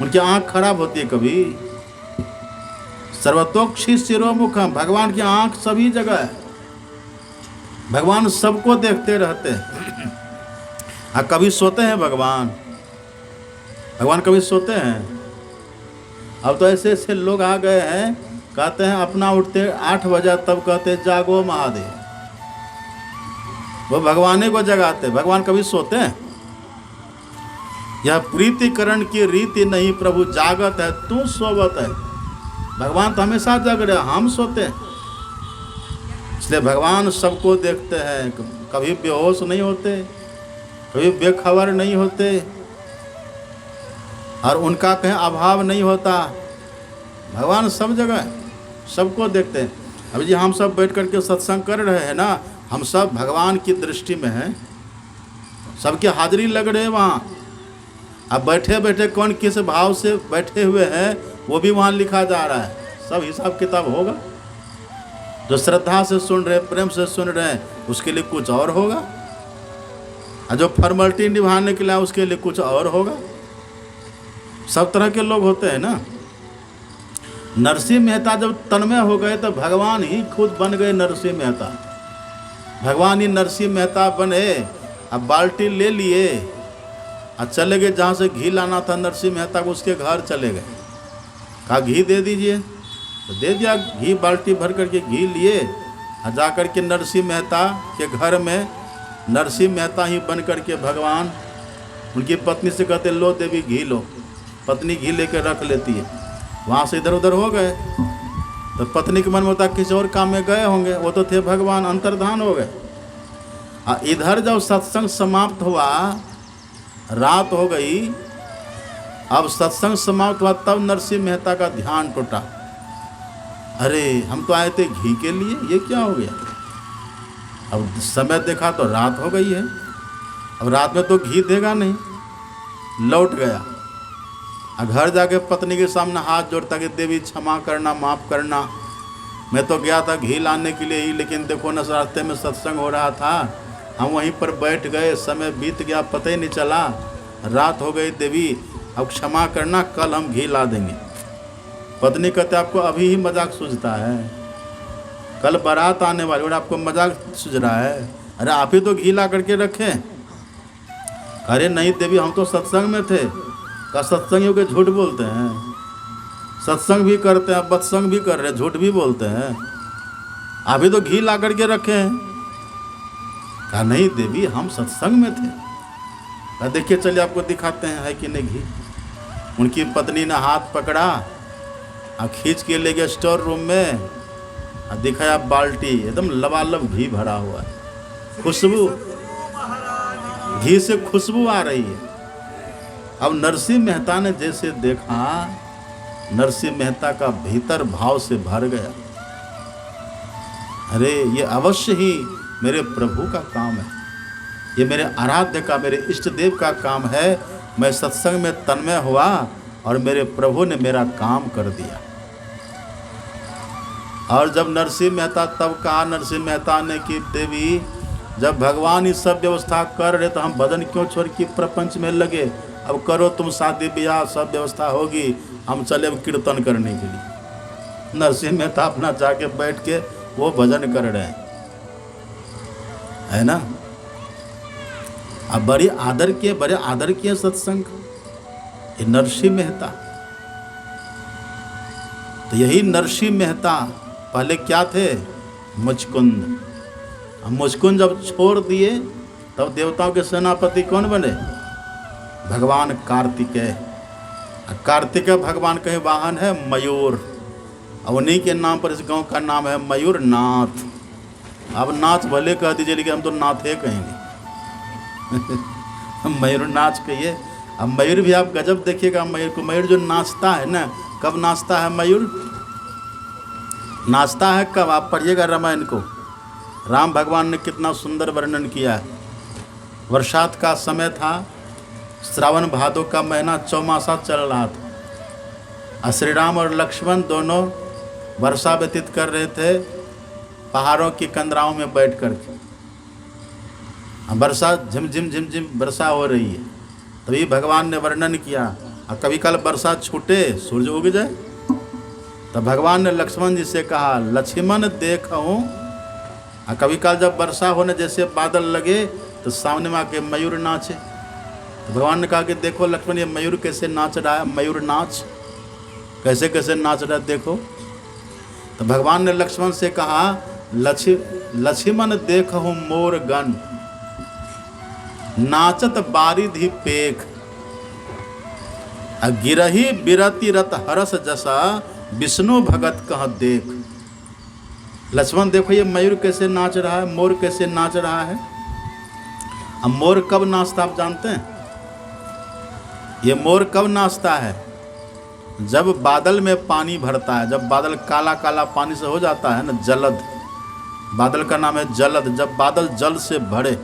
उनकी आंख खराब होती है कभी। सर्वतोक्षी शिरोमुखम, भगवान की आंख सभी जगह है। भगवान सबको देखते रहते हैं। कभी सोते हैं भगवान? भगवान कभी सोते हैं? अब तो ऐसे ऐसे लोग आ गए हैं, कहते हैं अपना उठते 8 बजे, तब कहते हैं जागो महादेव। वो भगवान को जगाते। भगवान कभी सोते हैं? यह प्रीतिकरण की रीति नहीं, प्रभु जागत है तू सोवत है। भगवान तो हमेशा जग रहे, हम सोते हैं। इसलिए भगवान सबको देखते हैं, कभी बेहोश नहीं होते, कभी बेखबर नहीं होते, और उनका कहीं अभाव नहीं होता। भगवान सब जगह सबको देखते हैं। अभी जी हम सब बैठ कर के सत्संग कर रहे हैं ना, हम सब भगवान की दृष्टि में हैं, सबकी हाजिरी लग रहे हैं वहाँ। अब बैठे बैठे कौन किस भाव से बैठे हुए हैं वो भी वहाँ लिखा जा रहा है, सब हिसाब किताब होगा। जो श्रद्धा से सुन रहे, प्रेम से सुन रहे हैं, उसके लिए कुछ और होगा, और जो फॉर्मेलिटी निभाने के लिए उसके लिए कुछ और होगा। सब तरह के लोग होते हैं ना। नरसिंह मेहता जब तन्मय हो गए तो भगवान ही खुद बन गए नरसिंह मेहता। भगवान ही नरसिंह मेहता बने। अब बाल्टी ले लिए और चले गए जहाँ से घी लाना था नरसिंह मेहता को, उसके घर चले गए। कहा घी दे दीजिए, तो दे दिया घी, बाल्टी भर करके घी लिए और जा कर के नरसिंह मेहता के घर में नरसिंह मेहता ही बन करके भगवान उनकी पत्नी से कहते लो देवी घी लो। पत्नी घी लेकर रख लेती है। वहाँ से इधर उधर हो गए तो पत्नी के मन में होता किसी और काम में गए होंगे, वो तो थे भगवान, अंतर्धान हो गए। इधर जब सत्संग समाप्त हुआ, रात हो गई, अब सत्संग समाप्त हुआ, तब नरसिंह मेहता का ध्यान टूटा। अरे हम तो आए थे घी के लिए, ये क्या हो गया? अब समय देखा तो रात हो गई है, अब रात में तो घी देगा नहीं। लौट गया, घर जाके पत्नी के सामने हाथ जोड़ता कि देवी क्षमा करना, माफ़ करना, मैं तो गया था घी लाने के लिए ही, लेकिन देखो न रास्ते में सत्संग हो रहा था, हम वहीं पर बैठ गए, समय बीत गया, पता ही नहीं चला, रात हो गई देवी, अब क्षमा करना, कल हम घी ला देंगे। पत्नी कहते आपको अभी ही मजाक सूझता है, कल बारात आने वाली और आपको मजाक सूझ रहा है? अरे आप ही तो घी ला करके रखें। अरे नहीं देवी, हम तो सत्संग में थे। का सत्संगियों के झूठ बोलते हैं? सत्संग भी करते हैं, बत्संग भी कर रहे हैं, झूठ भी बोलते हैं। अभी तो घी ला करके रखे हैं। कहा नहीं देवी, हम सत्संग में थे। कहा देखिए चलिए आपको दिखाते हैं है कि नहीं घी। उनकी पत्नी ने हाथ पकड़ा और खींच के ले गए स्टोर रूम में और दिखाया बाल्टी, एकदम लबालब घी भरा हुआ है, खुशबू, घी से खुशबू आ रही है। अब नरसिंह मेहता ने जैसे देखा, नरसिंह मेहता का भीतर भाव से भर गया, अरे ये अवश्य ही मेरे प्रभु का काम है, ये मेरे आराध्य का, मेरे इष्ट देव का काम है। मैं सत्संग में तन्मय हुआ और मेरे प्रभु ने मेरा काम कर दिया। और जब नरसिंह मेहता, तब कहा नरसिंह मेहता ने कि देवी, जब भगवान ये सब व्यवस्था कर रहे तो हम भजन क्यों छोड़ के प्रपंच में लगे? अब करो तुम शादी ब्याह, सब व्यवस्था होगी, हम चले अब कीर्तन करने के लिए। नरसिंह मेहता अपना जाके बैठ के वो भजन कर रहे हैं, है ना। अब बड़े आदर किए सत्संग ये नरसिंह मेहता। तो यही नरसिंह मेहता पहले क्या थे? मुचकुंद। मुचकुंद जब छोड़ दिए तब देवताओं के सेनापति कौन बने? भगवान कार्तिकेय। कार्तिकेय भगवान के वाहन है मयूर, और उन्हीं के नाम पर इस गांव का नाम है मयूर नाथ। अब नाथ भले कह दीजिए, लेकिन हम तो नाथे कहेंगे। मयूर नाच कहिए। अब मयूर भी आप गजब देखिएगा मयूर को। मयूर जो नाचता है ना, कब नाचता है मयूर? नाचता है कब? आप पढ़िएगा रामायण को, राम भगवान ने कितना सुंदर वर्णन किया है। वर्षात का समय था, श्रावण भादो का महीना चौमासा चल रहा था। श्री राम और लक्ष्मण दोनों वर्षा व्यतीत कर रहे थे पहाड़ों की कंदराओं में बैठ कर के। वर्षा झिमझिम झिमझिम वर्षा हो रही है। तभी भगवान ने वर्णन किया, और कभी कल वर्षा छूटे सूरज उग जाए। तो भगवान ने लक्ष्मण जी से कहा, लक्ष्मण देखूं। और कभी काल जब वर्षा होने जैसे बादल लगे तो सामने में आके मयूर नाचे। तो भगवान ने कहा कि देखो लक्ष्मण, ये मयूर कैसे नाच रहा है, मयूर नाच कैसे कैसे नाच रहा है देखो। तो भगवान ने लक्ष्मण से कहा, लक्ष्मण देखूं मोर गण, नाचत बारिधि पेख, गिरही बिरति रत हरस जसा, विष्णु भगत कह देख। लक्ष्मण देखो ये मयूर कैसे नाच रहा है, मोर कैसे नाच रहा है। अब मोर कब नाचता आप जानते हैं? ये मोर कब नाचता है? जब बादल में पानी भरता है, जब बादल काला काला पानी से हो जाता है ना, जलद, बादल का नाम है जलद। जब बादल जल से भरे,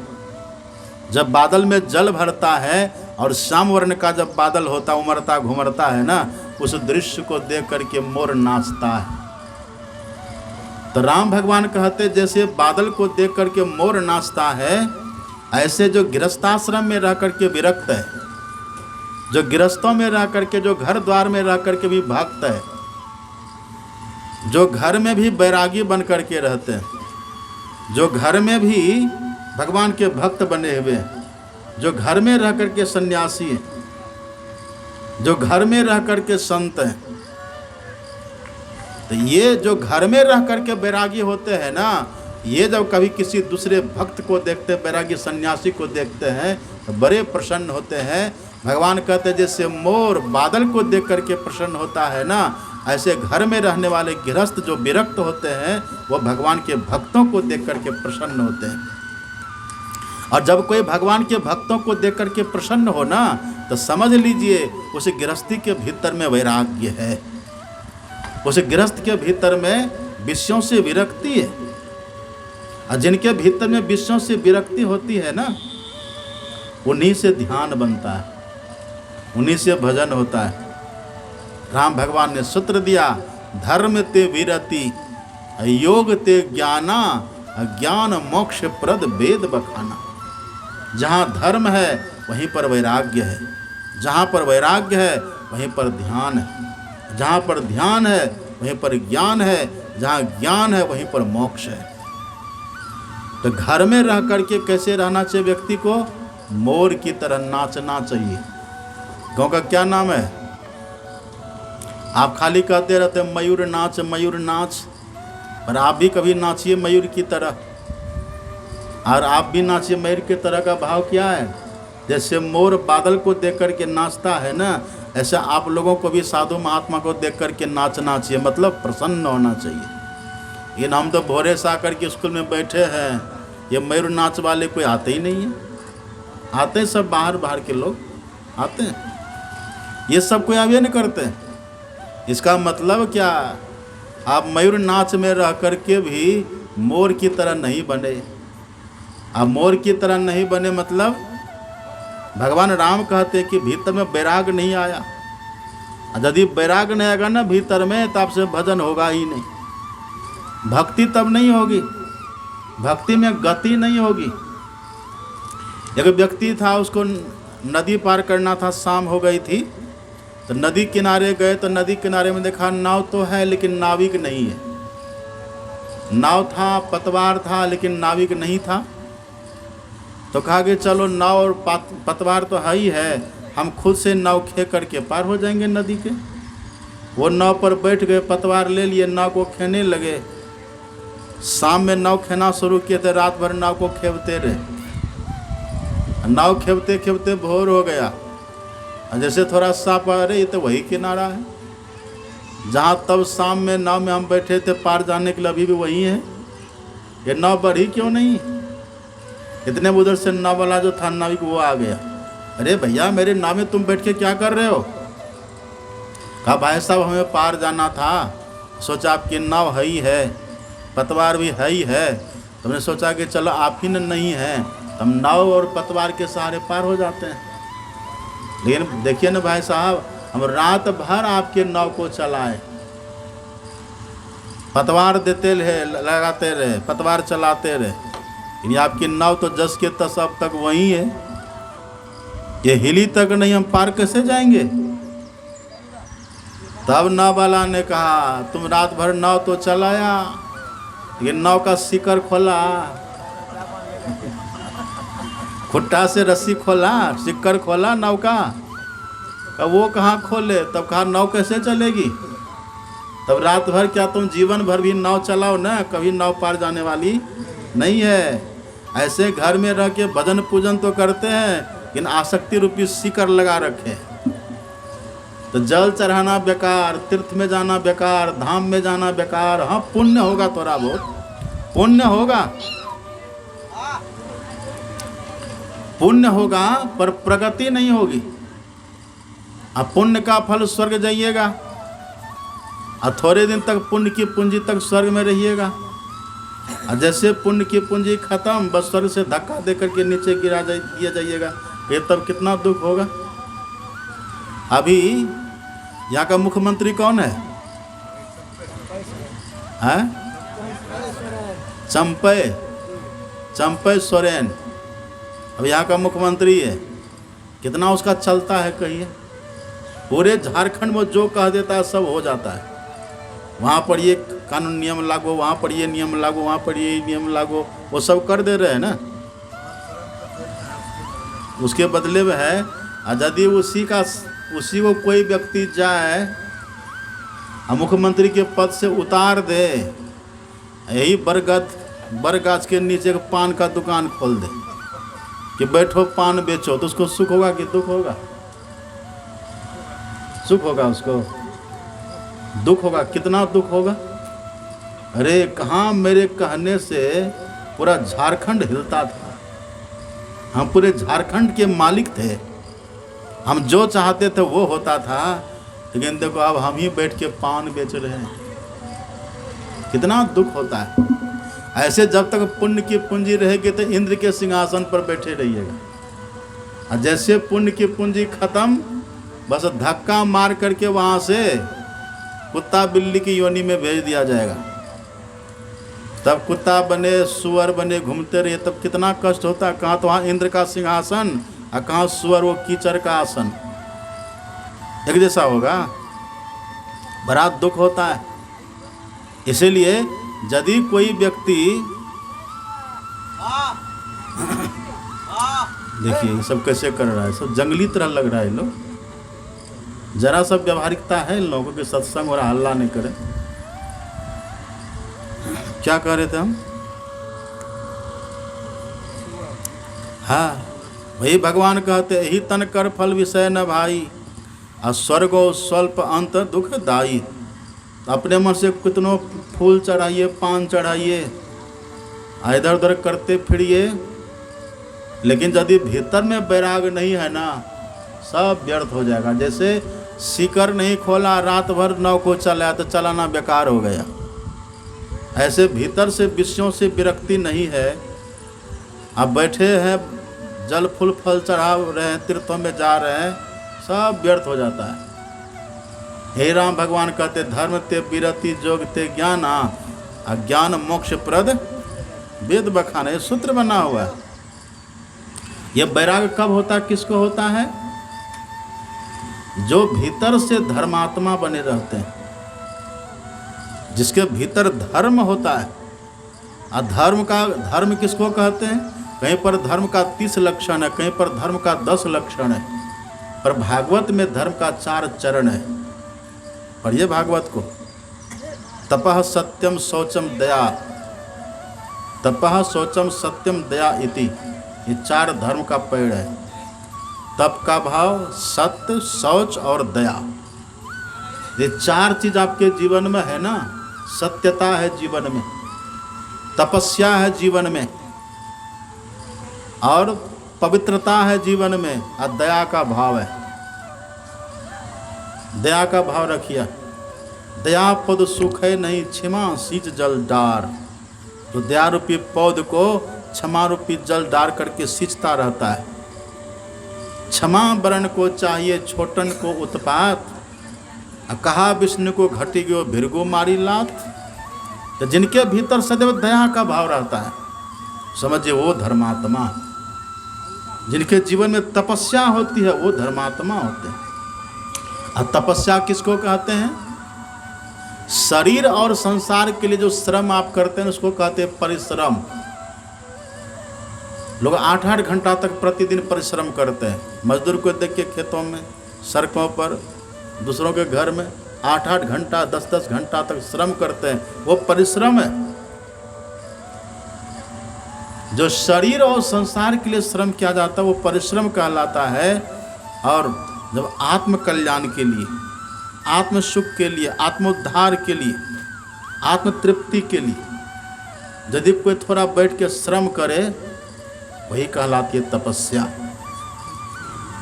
जब बादल में जल भरता है और श्याम वर्ण का जब बादल होता, उमड़ता घुमड़ता है ना, उस दृश्य को देख करके मोर नाचता है। तो राम भगवान कहते जैसे बादल को देख करके मोर नाचता है, ऐसे जो गृहस्थाश्रम में रह करके विरक्त है, जो गृहस्थों में रह करके, जो घर द्वार में रह करके भी भक्त है, जो घर में भी बैरागी बन करके रहते हैं, जो घर में भी भगवान के भक्त बने हुए हैं, जो घर में रह करके सन्यासी हैं, जो घर में रह करके संत हैं। तो ये जो घर में रह करके बैरागी होते हैं ना, ये जब कभी किसी दूसरे भक्त को देखते हैं, बैरागी सन्यासी को देखते हैं, तो बड़े प्रसन्न होते हैं। भगवान कहते हैं जैसे मोर बादल को देख करके प्रसन्न होता है ना, ऐसे घर में रहने वाले गृहस्थ जो विरक्त होते हैं, वो भगवान के भक्तों को देख करके प्रसन्न होते हैं। और जब कोई भगवान के भक्तों को देख करके प्रसन्न हो ना, तो समझ लीजिए उस गृहस्थी के भीतर में वैराग्य है, उस गृहस्थ के भीतर में विषयों से विरक्ति है। और जिनके भीतर में विषयों से विरक्ति होती है ना, उन्हीं से ध्यान बनता है, उन्हीं से भजन होता है। राम भगवान ने सूत्र दिया, धर्म ते विरति, योग ते ज्ञाना, ज्ञान मोक्ष प्रद वेद बखाना। जहाँ धर्म है वहीं पर वैराग्य है, जहाँ पर वैराग्य है वहीं पर ध्यान है, जहाँ पर ध्यान है वहीं पर ज्ञान है, जहाँ ज्ञान है वहीं पर मोक्ष है। तो घर में रह करके कैसे रहना चाहिए व्यक्ति को? मोर की तरह नाचना चाहिए। गाँव का क्या नाम है? आप खाली कहते रहते मयूर नाच मयूर नाच, पर आप भी कभी नाचिए मयूर की तरह, और आप भी नाचिए मयूर की तरह। का भाव क्या है? जैसे मोर बादल को देख करके नाचता है ना, ऐसा आप लोगों को भी साधु महात्मा को देख करके नाचना चाहिए, मतलब प्रसन्न होना चाहिए। लेकिन हम तो भोरे से आकर के स्कूल में बैठे हैं, ये मयूर नाच वाले कोई आते ही नहीं है। आते हैं सब बाहर बाहर के लोग आते हैं, ये सब कोई आवे नहीं करते। इसका मतलब क्या, आप मयूर नाच में रह करके भी मोर की तरह नहीं बने। आप मोर की तरह नहीं बने मतलब भगवान राम कहते कि भीतर में वैराग नहीं आया। यदि वैराग नहीं आएगा ना भीतर में, तो आपसे भजन होगा ही नहीं, भक्ति तब नहीं होगी, भक्ति में गति नहीं होगी। एक व्यक्ति था, उसको नदी पार करना था, शाम हो गई थी, तो नदी किनारे गए तो नदी किनारे में देखा नाव तो है लेकिन नाविक नहीं है। नाव था, पतवार था, लेकिन नाविक नहीं था। तो कहा कि चलो नाव और पतवार तो है ही है, हम खुद से नाव खे करके पार हो जाएंगे नदी के। वो नाव पर बैठ गए, पतवार ले लिए, नाव को खेने लगे। शाम में नाव खेना शुरू किए थे, रात भर नाव को खेवते रहे। नाव खेवते खेवते भोर हो गया। जैसे थोड़ा साफ आ रहे, ये तो वही किनारा है जहाँ तब शाम में नाव में हम बैठे थे, पार जाने के लिए अभी भी वही है। ये नाव बढ़ी क्यों नहीं? इतने उधर से नाव वाला जो था नाविक वो आ गया। अरे भैया, मेरे नाव में तुम बैठ के क्या कर रहे हो? कहा भाई साहब, हमें पार जाना था, सोचा आपकी नाव है ही है, पतवार भी है ही है, तुमने सोचा कि चलो आप ही नहीं है, हम नाव और पतवार के सहारे पार हो जाते हैं। लेकिन देखिए ना भाई साहब, हम रात भर आपके नाव को चलाए, पतवार देते रहे, लगाते रहे, पतवार चलाते रहे, यानी आपकी नाव तो जस के तस अब तक वही है, ये हिली तक नहीं, हम पार कैसे जाएंगे? तब नाव वाला ने कहा, तुम रात भर नाव तो चलाया, ये नाव का सिकर खोला, खुट्टा से रस्सी खोला, सिक्कर खोला नाव का। वो कहाँ खोले? तब कहा नाव कैसे चलेगी? तब रात भर क्या तुम जीवन भर भी नाव चलाओ ना, कभी नाव पार जाने वाली नहीं है। ऐसे घर में रह के भजन पूजन तो करते हैं, लेकिन आसक्ति रूपी सिकर लगा रखे। तो जल चढ़ाना बेकार, तीर्थ में जाना बेकार, धाम में जाना बेकार। हाँ, पुण्य होगा, थोड़ा बहुत पुण्य होगा, पुण्य होगा, पर प्रगति नहीं होगी। अब पुण्य का फल स्वर्ग जाइएगा, और थोड़े दिन तक पुण्य की पूंजी तक स्वर्ग में रहिएगा, और जैसे पुण्य की पूंजी खत्म, बस स्वर्ग से धक्का दे करके नीचे गिरा दिया जाइएगा। ये तब कितना दुख होगा। अभी यहाँ का मुख्यमंत्री कौन है? चंपई सोरेन अब यहाँ का मुख्यमंत्री है। कितना उसका चलता है कहिए? पूरे झारखंड में जो कह देता है सब हो जाता है। वहाँ पर ये कानून नियम लागू, वहाँ पर ये नियम लागू, वहाँ पर ये नियम लागू, वो सब कर दे रहे हैं ना। उसके बदले में है, यदि उसी को कोई व्यक्ति जाए मुख्यमंत्री के पद से उतार दे, यही बरगाछ के नीचे पान का दुकान खोल दे कि बैठो पान बेचो, तो उसको सुख होगा कि दुख होगा? सुख होगा, उसको दुख होगा। कितना दुख होगा? अरे कहाँ मेरे कहने से पूरा झारखंड हिलता था, हम पूरे झारखंड के मालिक थे, हम जो चाहते थे वो होता था। लेकिन देखो अब हम ही बैठ के पान बेच रहे हैं, कितना दुख होता है। ऐसे जब तक पुण्य की पूंजी रहेगी तो इंद्र के सिंहासन पर बैठे रहिएगा, और जैसे पुण्य की पूंजी खत्म, बस धक्का मार करके वहाँ से कुत्ता बिल्ली की योनि में भेज दिया जाएगा। तब कुत्ता बने, सुअर बने, घूमते रहे, तब कितना कष्ट होता है। कहाँ तो वहाँ इंद्र का सिंहासन, और कहाँ सुअर वो कीचड़ का आसन, एक जैसा होगा। बड़ा दुख होता है। इसीलिए यदि कोई व्यक्ति, देखिए ये सब कैसे कर रहा है, सब जंगली तरह लग रहा है। लोग जरा सब व्यवहारिकता है इन लोगों के, सत्संग और हल्ला नहीं करे। क्या कह रहे थे हम? हाँ, वही भगवान कहते, ही तन कर फल विषय न भाई, और स्वर्गो स्वल्प अंत दुख दाई। अपने मन से कितनों फूल चढ़ाइए, पान चढ़ाइए, इधर उधर करते फिरिए, लेकिन यदि भीतर में वैराग नहीं है ना, सब व्यर्थ हो जाएगा। जैसे सीकर नहीं खोला, रात भर नाव को चलाया तो चलाना बेकार हो गया। ऐसे भीतर से विषयों से विरक्ति नहीं है, आप बैठे हैं जल फूल फल चढ़ा रहे हैं, तीर्थों में जा रहे हैं, सब व्यर्थ हो जाता है। हे राम भगवान कहते धर्म ते विरति जोग ते ज्ञान, अज्ञान मोक्ष प्रद वेद बखाने, सूत्र बना हुआ है। यह वैराग्य कब होता है, किसको होता है? जो भीतर से धर्मात्मा बने रहते हैं, जिसके भीतर धर्म होता है। धर्म किसको कहते हैं? कहीं पर धर्म का 30 लक्षण है, कहीं पर धर्म का 10 लक्षण है, पर भागवत में धर्म का 4 चरण है। पढ़िए भागवत को। तपः सत्यम शौचम दया, तपः शौचम सत्यम दया इति, ये 4 धर्म का पेड़ है। तप का भाव, सत्य, शौच और दया, ये 4 चीज आपके जीवन में है ना। सत्यता है जीवन में, तपस्या है जीवन में, और पवित्रता है जीवन में, और दया का भाव है। दया का भाव रखिए। दया पद सुख है नहीं, क्षमा सींच जल डार। तो दया रूपी पौध को क्षमा रूपी जल डार करके सींचता रहता है। क्षमा वरण को चाहिए छोटन को उत्पात, कहा विष्णु को घटी गयो भिरगो मारी लात। तो जिनके भीतर सदैव दया का भाव रहता है, समझिए वो धर्मात्मा। जिनके जीवन में तपस्या होती है वो धर्मात्मा होते हैं। और तपस्या किसको कहते हैं? शरीर और संसार के लिए जो श्रम आप करते हैं उसको कहते हैं परिश्रम। लोग 8-8 घंटा तक प्रतिदिन परिश्रम करते हैं। मजदूर को देख के खेतों में, सड़कों पर, दूसरों के घर में 8-8 घंटा 10-10 घंटा तक श्रम करते हैं, वो परिश्रम है। जो शरीर और संसार के लिए श्रम किया जाता है वो परिश्रम कहलाता है। और जब आत्म कल्याण के लिए, आत्म सुख के लिए, आत्मोद्धार के लिए, आत्म तृप्ति के लिए यदि कोई थोड़ा बैठ के श्रम करे, वही कहलाती है तपस्या।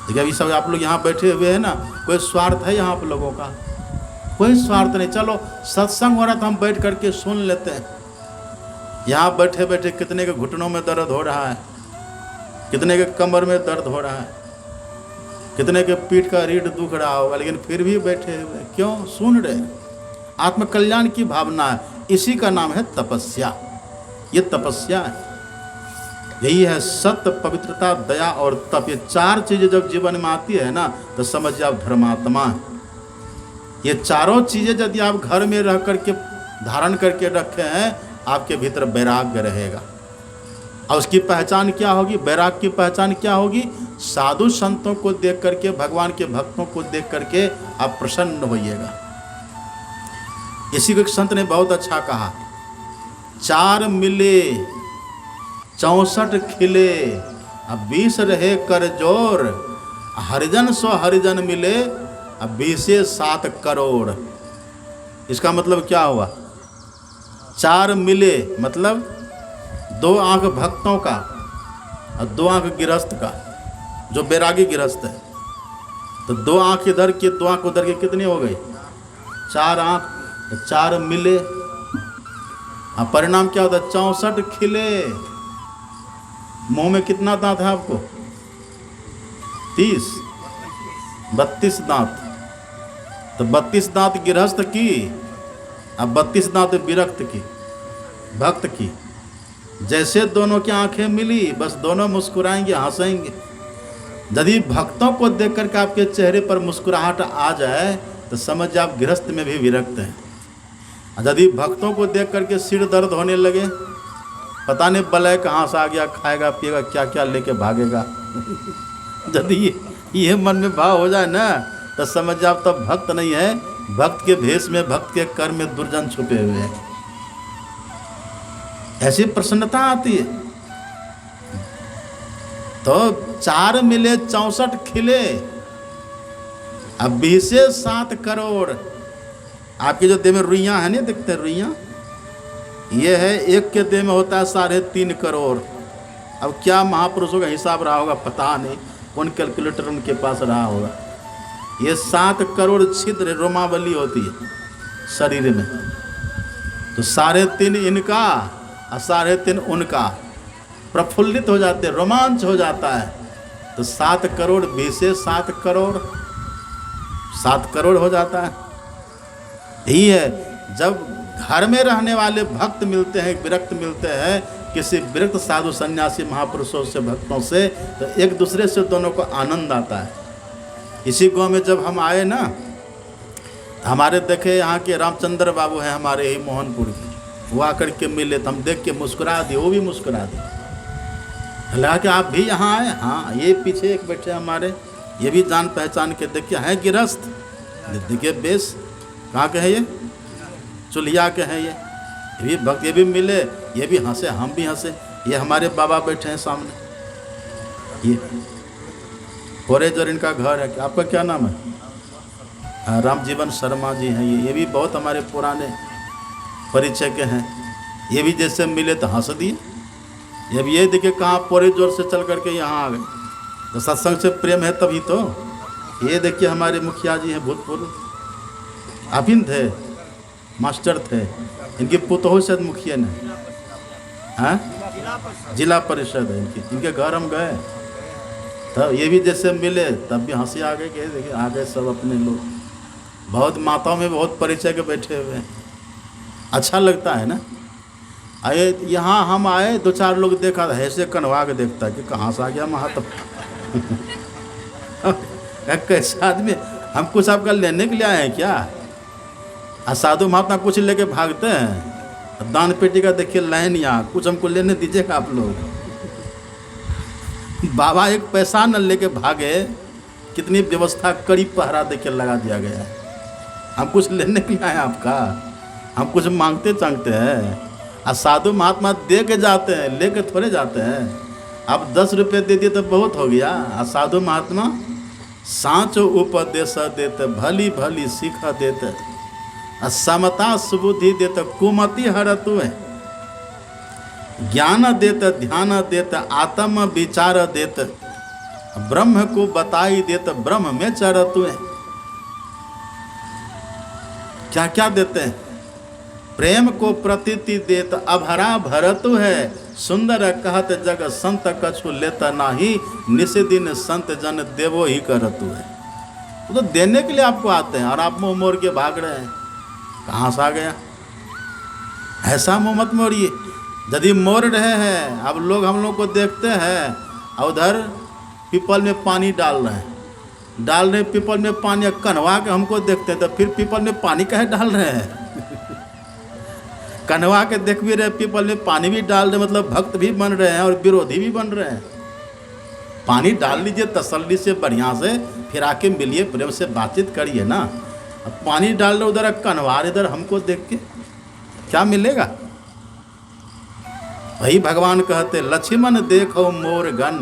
देखिए अभी सब आप लोग यहाँ बैठे हुए हैं ना, कोई स्वार्थ है यहाँ आप लोगों का? कोई स्वार्थ नहीं। चलो सत्संग हो रहा तो हम बैठ करके सुन लेते हैं। यहाँ बैठे बैठे कितने के घुटनों में दर्द हो रहा है, कितने के कमर में दर्द हो रहा है, कितने के पीठ का रीढ़ दुख रहा होगा, लेकिन फिर भी बैठे हुए क्यों? सुन रहे। आत्मकल्याण की भावना है, इसी का नाम है तपस्या। ये तपस्या है। यही है सत्य, पवित्रता, दया और तप। ये 4 चीजें जब जीवन में आती है ना, तो समझिए आप धर्मात्मा हैं। ये चारों चीजें यदि आप घर में रह करके धारण करके रखे हैं, आपके भीतर वैराग्य रहेगा। और उसकी पहचान क्या होगी? वैराग्य की पहचान क्या होगी? साधु संतों को देख करके, भगवान के भक्तों को देख करके आप प्रसन्न होइएगा। इसी को एक संत ने बहुत अच्छा कहा, 4 मिले 64 खिले, अब 20 रहे कर जोर, हरिजन सो हरिजन मिले, अब 20 7 करोड़। इसका मतलब क्या हुआ? 4 मिले मतलब 2 आंख भक्तों का और 2 आंख गृहस्थ का, जो बैरागी गृहस्थ है। तो 2 आंख इधर की 2 आंख उधर की कितनी हो गई? 4 आंख, 4 मिले। हाँ, परिणाम क्या होता है? 64 खिले। मुंह में कितना दांत है आपको? 30, 32 दांत। तो 32 दांत गृहस्थ की, अब 32 दांत विरक्त की, भक्त की। जैसे दोनों की आंखें मिली, बस दोनों मुस्कुराएंगे, हंसेंगे। यदि भक्तों को देख करके आपके चेहरे पर मुस्कुराहट आ जाए तो समझ आप गृहस्थ में भी विरक्त हैं। यदि भक्तों को देख करके सिर दर्द होने लगे, पता नहीं बलय कहाँ से आ गया, खाएगा पिएगा क्या क्या लेके भागेगा यदि ये मन में भाव हो जाए ना, तो समझ आप तब भक्त नहीं है। भक्त के भेष में, भक्त के कर्म में दुर्जन छुपे हुए हैं। ऐसी प्रसन्नता आती है। तो 4 मिले 64 खिले, अब 20 7 करोड़। आपके जो देह में रुइयाँ है, नहीं दिखते रुइयाँ, ये है, एक के देह में होता है 3.5 करोड़। अब क्या महापुरुषों का हिसाब रहा होगा पता नहीं, कौन कैलकुलेटर उनके पास रहा होगा। ये 7 करोड़ छिद्र रोमावली होती है शरीर में, तो 3.5 इनका और 3.5 उनका प्रफुल्लित हो जाते, रोमांच हो जाता है। तो 7 करोड़ 20 7 करोड़ 7 करोड़ हो जाता है। यही है, जब घर में रहने वाले भक्त मिलते हैं, विरक्त मिलते हैं किसी विरक्त साधु सन्यासी महापुरुषों से, भक्तों से, तो एक दूसरे से दोनों को आनंद आता है। इसी गांव में जब हम आए ना, हमारे देखे यहाँ के रामचंद्र बाबू हैं हमारे ही मोहनपुर के, वो आकर के मिले तो हम देख के मुस्कुरा दिए, वो भी मुस्कुरा दिए। लगा कि आप भी यहाँ आए? हाँ, ये पीछे एक बैठे हमारे, ये भी जान पहचान के देखिए हैं गिरस्त, देखिए बेस कहाँ के हैं, ये चुलिया के हैं, ये भी भक्त, ये भी मिले, ये भी हंसे, हम भी हंसे। ये हमारे बाबा बैठे हैं सामने, ये कोरे जोर इनका घर है। आपका क्या नाम है? हाँ, राम जीवन शर्मा जी हैं ये भी बहुत हमारे पुराने परिचय के हैं। ये भी जैसे मिले तो हंस दिए। जब ये देखिए कहाँ पोरे जोर से चल करके यहाँ आ गए, तो सत्संग से प्रेम है तभी तो। ये देखिए हमारे मुखिया जी हैं भूतपूर्व, अभिन थे, मास्टर थे, इनकी पुतोह शायद मुखिया ने, हाँ जिला परिषद है इनकी, इनके घर हम गए तब ये भी जैसे मिले तब भी हंसी आ गई कि देखिए आ गए सब अपने लोग। बहुत माताओं में बहुत परिचय के बैठे हुए हैं, अच्छा लगता है ना। आए यहाँ हम आए, 2-4 लोग देखा ऐसे कन्वा के देखता कि कहाँ से आ गया महात्मा कैसे आदमी, हम कुछ आपका लेने के लिए आए हैं क्या? साधु महात्मा कुछ लेके भागते हैं, दान पेटी का देखिए लाइन, यहाँ कुछ हमको लेने दीजिएगा आप लोग। बाबा एक पैसा न लेके भागे, कितनी व्यवस्था कड़ी पहरा देके लगा दिया गया है। हम कुछ लेने के लिए आए आपका, हम कुछ मांगते चांगते हैं। और साधु महात्मा दे के जाते हैं, लेके थोड़े जाते हैं। अब 10 रुपये दे दिए तो बहुत हो गया। और साधु महात्मा सांचो उपदेश देते, भली भली सीखा देते, समता सुबुद्धि देते, कुमति हरतु है, ज्ञान देते, ध्यान देते, आत्म विचार देते, ब्रह्म को बताई देते, ब्रह्म में चरतु है। क्या क्या देते हैं? प्रेम को प्रतीति देत, अभरा भरतु है, सुंदर कहत जग संत कछु लेता नाही, निस दिन संत जन देवो ही करतु है। वो तो देने के लिए आपको आते हैं और आप मुंह मोड़ के भाग रहे हैं, कहाँ से आ गया? ऐसा मुंह मत मोड़िए। यदि मोड़ रहे हैं, अब लोग हम लोग को देखते हैं और उधर पीपल में पानी डाल रहे पीपल में पानी, कन्हवा के हमको देखते हैं तो फिर पीपल में पानी काहे डाल रहे हैं? कन्हवा के देख भी रहे, पीपल में पानी भी डाल रहे, मतलब भक्त भी बन रहे हैं और विरोधी भी बन रहे हैं। पानी डाल लीजिए तसल्ली से, बढ़िया से, फिर आके मिलिए, प्रेम से बातचीत करिए ना। अब पानी डाल रहे उधर, कन्हवा इधर हमको देख के क्या मिलेगा? वही भगवान कहते, लक्ष्मण देखो मोर गन,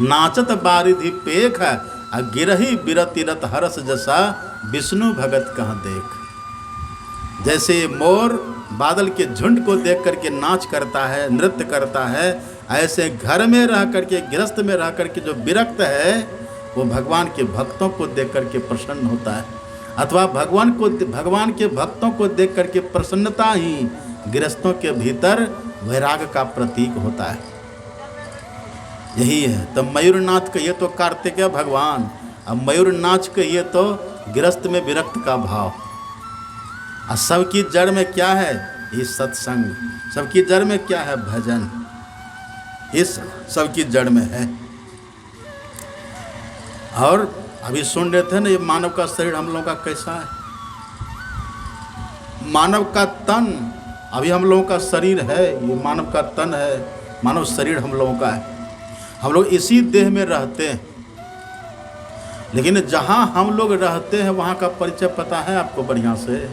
नाचत बारिधि पेख, गिरही बिरति रत हरस जसा, विष्णु भगत कहाँ देख। जैसे मोर बादल के झुंड को देख करके नाच करता है, नृत्य करता है, ऐसे घर में रह करके, गृहस्थ में रह करके जो विरक्त है वो भगवान के भक्तों को देख करके प्रसन्न होता है। अथवा भगवान के भक्तों को देख करके प्रसन्नता ही गृहस्थों के भीतर वैराग का प्रतीक होता है। यही है। तो मयूरनाथ कहिए तो कार्तिकेय भगवान, अब मयूरनाथ कहिए तो गृहस्थ में विरक्त का भाव। और सबकी जड़ में क्या है? इस सत्संग। सबकी जड़ में क्या है? भजन। इस सबकी जड़ में है। और अभी सुन रहे थे ना, ये मानव का शरीर हम लोगों का कैसा है। मानव का तन, अभी हम लोगों का शरीर है, ये मानव का तन है, मानव शरीर हम लोगों का है। हम लोग इसी देह में रहते हैं, लेकिन जहाँ हम लोग रहते हैं वहाँ का परिचय पता है आपको बढ़िया से?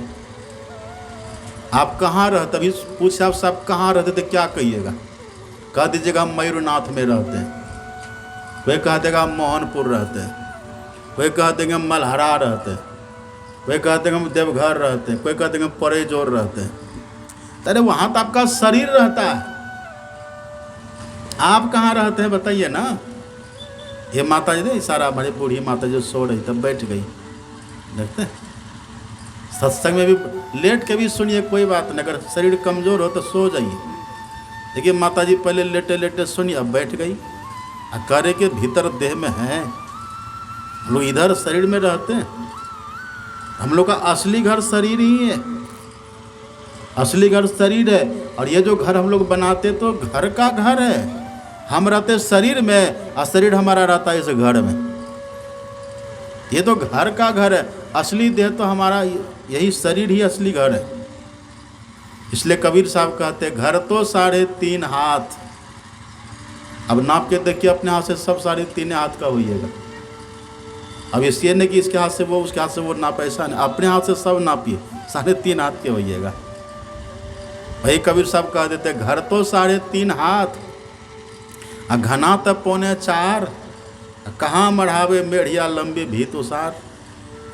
आप कहाँ रहते? अभी पूछे आप सब कहाँ रहते थे, क्या कहिएगा? कह दीजिएगा हम मयूरनाथ में रहते हैं, कोई कह देगा हम मोहनपुर रहते हैं, कोई कह देंगे हम मल्हरा रहते हैं, कोई कह देंगे हम देवघर रहते हैं, कोई कह देंगे हम परे जोर रहते हैं। अरे वहाँ तो आपका शरीर रहता है, आप कहाँ रहते हैं बताइए ना। ये माता जी ने इशारा, हमारी बूढ़ी माता जो सो रही तब बैठ गई। देखते हैं सत्संग में भी लेट के भी सुनिए, कोई बात नहीं, अगर शरीर कमज़ोर हो तो सो जाइए। देखिए माता जी पहले लेटे लेटे सुनिए, अब बैठ गई। कार्य के भीतर देह में है, हम लोग इधर शरीर में रहते हैं। हम लोग का असली घर शरीर ही है, असली घर शरीर है। और ये जो घर हम लोग बनाते तो घर का घर है, हम रहते शरीर में और शरीर हमारा रहता है इस घर में। ये तो घर का घर है, असली देह तो हमारा यही शरीर ही असली घर है। इसलिए कबीर साहब कहते हैं घर तो 3.5 हाथ। अब नाप के देखिए अपने हाथ से, सब 3.5 हाथ का होइएगा। अब इसलिए नहीं कि इसके हाथ से वो, उसके हाथ से वो नाप, ऐसा नहीं, अपने हाथ से सब नापिए, 3.5 हाथ के होइएगा। भाई कबीर साहब कह देते घर तो 3.5 हाथ, घना तब 4.25, कहाँ मढ़ावे मेढ़िया लंबी भी तुषार।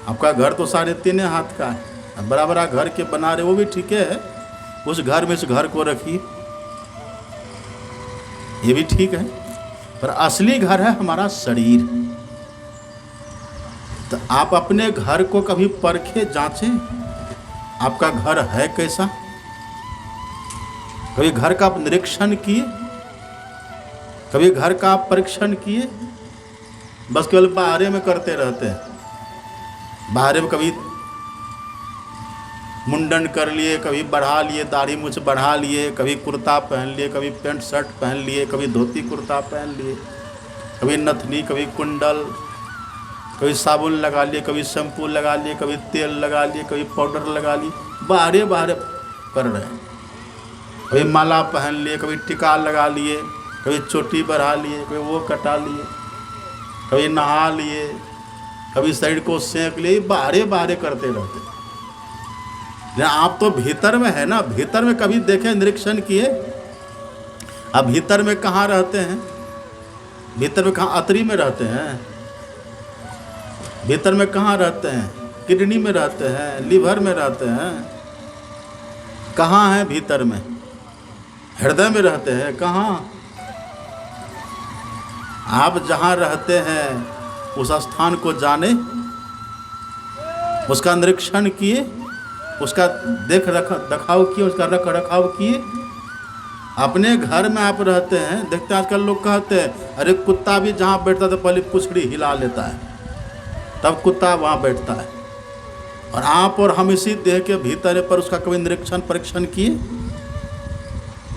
आपका घर तो 3.5 हाथ का है, बड़ा बड़ा घर के बना रहे, वो भी ठीक है, उस घर में इस घर को रखिए, ये भी ठीक है, पर असली घर है हमारा शरीर। तो आप अपने घर को कभी परखे जांचें, आपका घर है कैसा? कभी घर का आप निरीक्षण किए? कभी घर का आप परीक्षण किए? बस केवल बाहरे में करते रहते हैं। बाहरे में कभी मुंडन कर लिए, कभी बढ़ा लिए, दाढ़ी मूछ बढ़ा लिए, कभी कुर्ता पहन लिए, कभी पैंट शर्ट पहन लिए, कभी धोती कुर्ता पहन लिए, कभी नथनी, कभी कुंडल, कभी साबुन लगा लिए, कभी शैम्पू लगा लिए, कभी तेल लगा लिए, कभी पाउडर लगा लिए, बाहरे बाहरे कर रहे हैं। कभी माला पहन लिए, कभी टिका लगा लिए, कभी चोटी बढ़ा लिए, कभी वो कटा लिए, कभी नहा लिए, कभी शरीर को सेंक लिए, बाहरे बाहरे करते रहते। आप तो भीतर में है ना, भीतर में कभी देखे, निरीक्षण किए? अब भीतर में कहाँ रहते हैं? भीतर में कहाँ? अतरी में रहते हैं? भीतर में कहाँ रहते हैं? किडनी में रहते हैं, लीवर में रहते हैं? कहाँ हैं भीतर में? हृदय में रहते हैं? कहाँ? आप जहाँ रहते हैं उस स्थान को जाने, उसका निरीक्षण किए, उसका देख रखाव किए, उसका रख रखाव किए। अपने घर में आप रहते हैं, देखते हैं आजकल लोग कहते हैं अरे कुत्ता भी जहाँ बैठता था पहले पुछड़ी हिला लेता है, तब कुत्ता वहाँ बैठता है। और आप और हम इसी देह के भीतर है, पर उसका कभी निरीक्षण परीक्षण किए?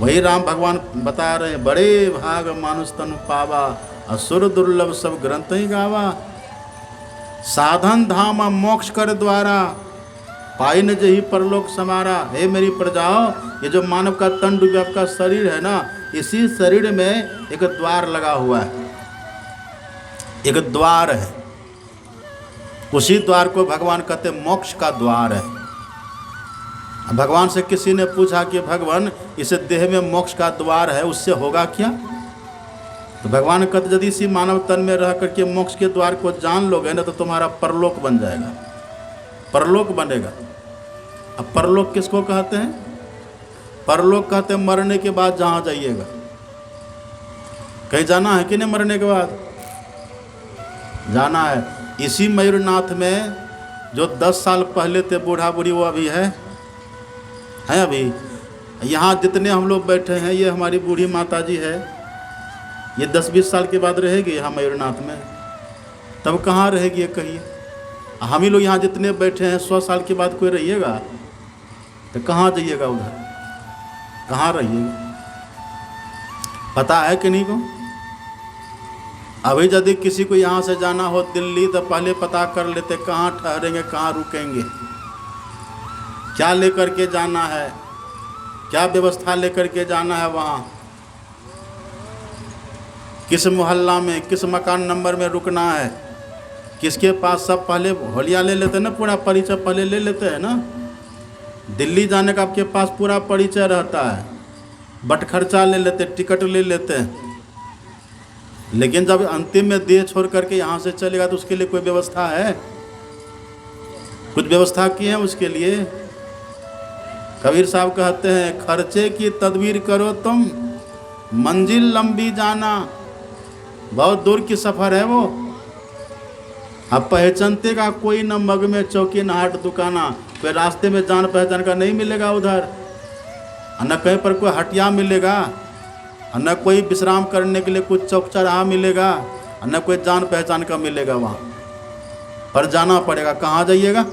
वही राम भगवान बता रहे हैं, बड़े भाग मानुष तन पावा, असुर दुर्लभ सब ग्रंथ ही गावा। साधन धाम मोक्ष कर द्वारा, पाई न जही परलोक समारा। हे मेरी प्रजाओं, ये जो मानव का तन डूबा का शरीर है ना, इसी शरीर में एक द्वार लगा हुआ है, एक द्वार है। उसी द्वार को भगवान कहते मोक्ष का द्वार है। भगवान से किसी ने पूछा कि भगवान इस देह में मोक्ष का द्वार है, उससे होगा क्या? तो भगवान कहते यदि इसी मानव तन में रह करके मोक्ष के द्वार को जान लोगे ना, तो तुम्हारा परलोक बन जाएगा, परलोक बनेगा। अब परलोक किसको कहते हैं? परलोक कहते हैं मरने के बाद जहाँ जाइएगा। कहीं जाना है कि नहीं? मरने के बाद जाना है। इसी मयूरनाथ में जो 10 साल पहले थे बूढ़ा बूढ़ी, वो अभी है अभी। यहाँ जितने हम लोग बैठे हैं, ये हमारी बूढ़ी माता जी है, ये 10-20 साल के बाद रहेगी यहाँ मयूरनाथ में, तब कहाँ रहेगी ये कहिए? हम ही लोग यहाँ जितने बैठे हैं 100 साल के बाद कोई रहिएगा तो कहाँ जाइएगा? उधर कहाँ रहिएगा? पता है कि नहीं को? अभी यदि किसी को यहाँ से जाना हो दिल्ली, तो पहले पता कर लेते कहाँ ठहरेंगे, कहाँ रुकेंगे, क्या लेकर के जाना है, क्या व्यवस्था लेकर के जाना है, वहाँ किस मोहल्ला में, किस मकान नंबर में रुकना है, किसके पास, सब पहले होलिया ले लेते हैं ना, पूरा परिचय पहले ले लेते हैं ना। दिल्ली जाने का आपके पास पूरा परिचय रहता है, बट खर्चा ले लेते, टिकट ले लेते हैं। लेकिन जब अंतिम में देह छोड़ करके यहाँ से चलेगा तो उसके लिए कोई व्यवस्था है? कुछ व्यवस्था की है उसके लिए? कबीर साहब कहते हैं खर्चे की तदबीर करो तुम, मंजिल लंबी जाना। बहुत दूर की सफ़र है वो। अब पहचानते का कोई न मग में चौकी न हाट दुकाना, कोई रास्ते में जान पहचान का नहीं मिलेगा उधर, न कहीं पर कोई हटिया मिलेगा, न कोई विश्राम करने के लिए कुछ चौक चौराहा मिलेगा, न कोई जान पहचान का मिलेगा। वहाँ पर जाना पड़ेगा। कहाँ जाइएगा?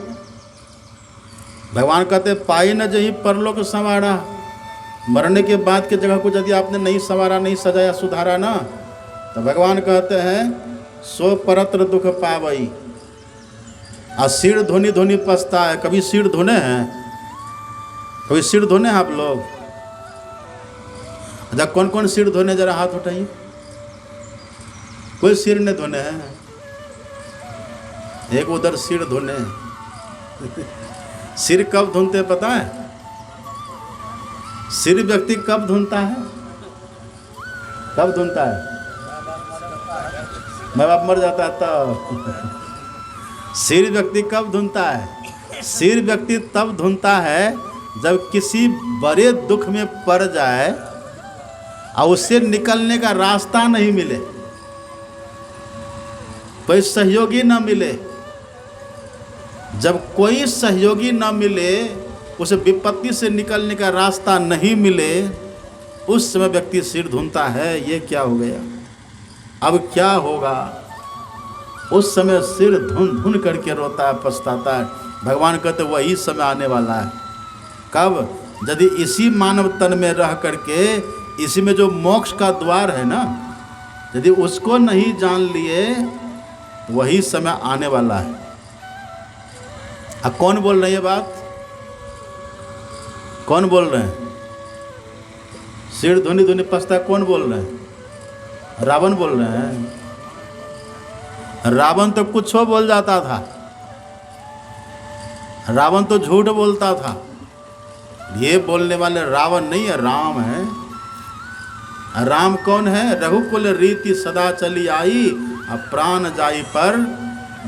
भगवान कहते पाई न जही परलोक संवारा। मरने के बाद की जगह को यदि आपने नहीं संवारा, नहीं सजाया, सुधारा ना, तो भगवान कहते हैं सो परत्र दुख पावई। और सिर धोनी धोनी पछता है। कभी सिर धोने हैं? कभी सिर धोने हैं आप लोग? अच्छा, कौन कौन सिर धोने, जरा हाथ उठाइए। कोई सिर नहीं धोने हैं? एक उधर सिर धोने हैं। सिर कब धुनते पता है? सिर व्यक्ति कब धुनता है? कब धुनता है? माँ बाप मर जाता है तब। सिर व्यक्ति कब धुनता है? सिर व्यक्ति तब धुनता है जब किसी बड़े दुख में पड़ जाए और उससे निकलने का रास्ता नहीं मिले, कोई सहयोगी न मिले। जब कोई सहयोगी न मिले, उस विपत्ति से निकलने का रास्ता नहीं मिले, उस समय व्यक्ति सिर धुनता है, ये क्या हो गया, अब क्या होगा। उस समय सिर धुन धुन करके रोता है, पछताता है। भगवान कहते वही समय आने वाला है। कब? यदि इसी मानव तन में रह करके, इसी में जो मोक्ष का द्वार है ना, यदि उसको नहीं जान लिए, वही समय आने वाला है। अब कौन बोल रहे हैं ये बात? कौन बोल रहे हैं? सिर धुनी धुनी पछता कौन बोल रहे हैं? रावण बोल रहे हैं। रावण तो कुछ बोल जाता था, रावण तो झूठ बोलता था। ये बोलने वाले रावण नहीं है, राम है। राम कौन है? रघुकुल रीति सदा चली आई, अब प्राण जाई पर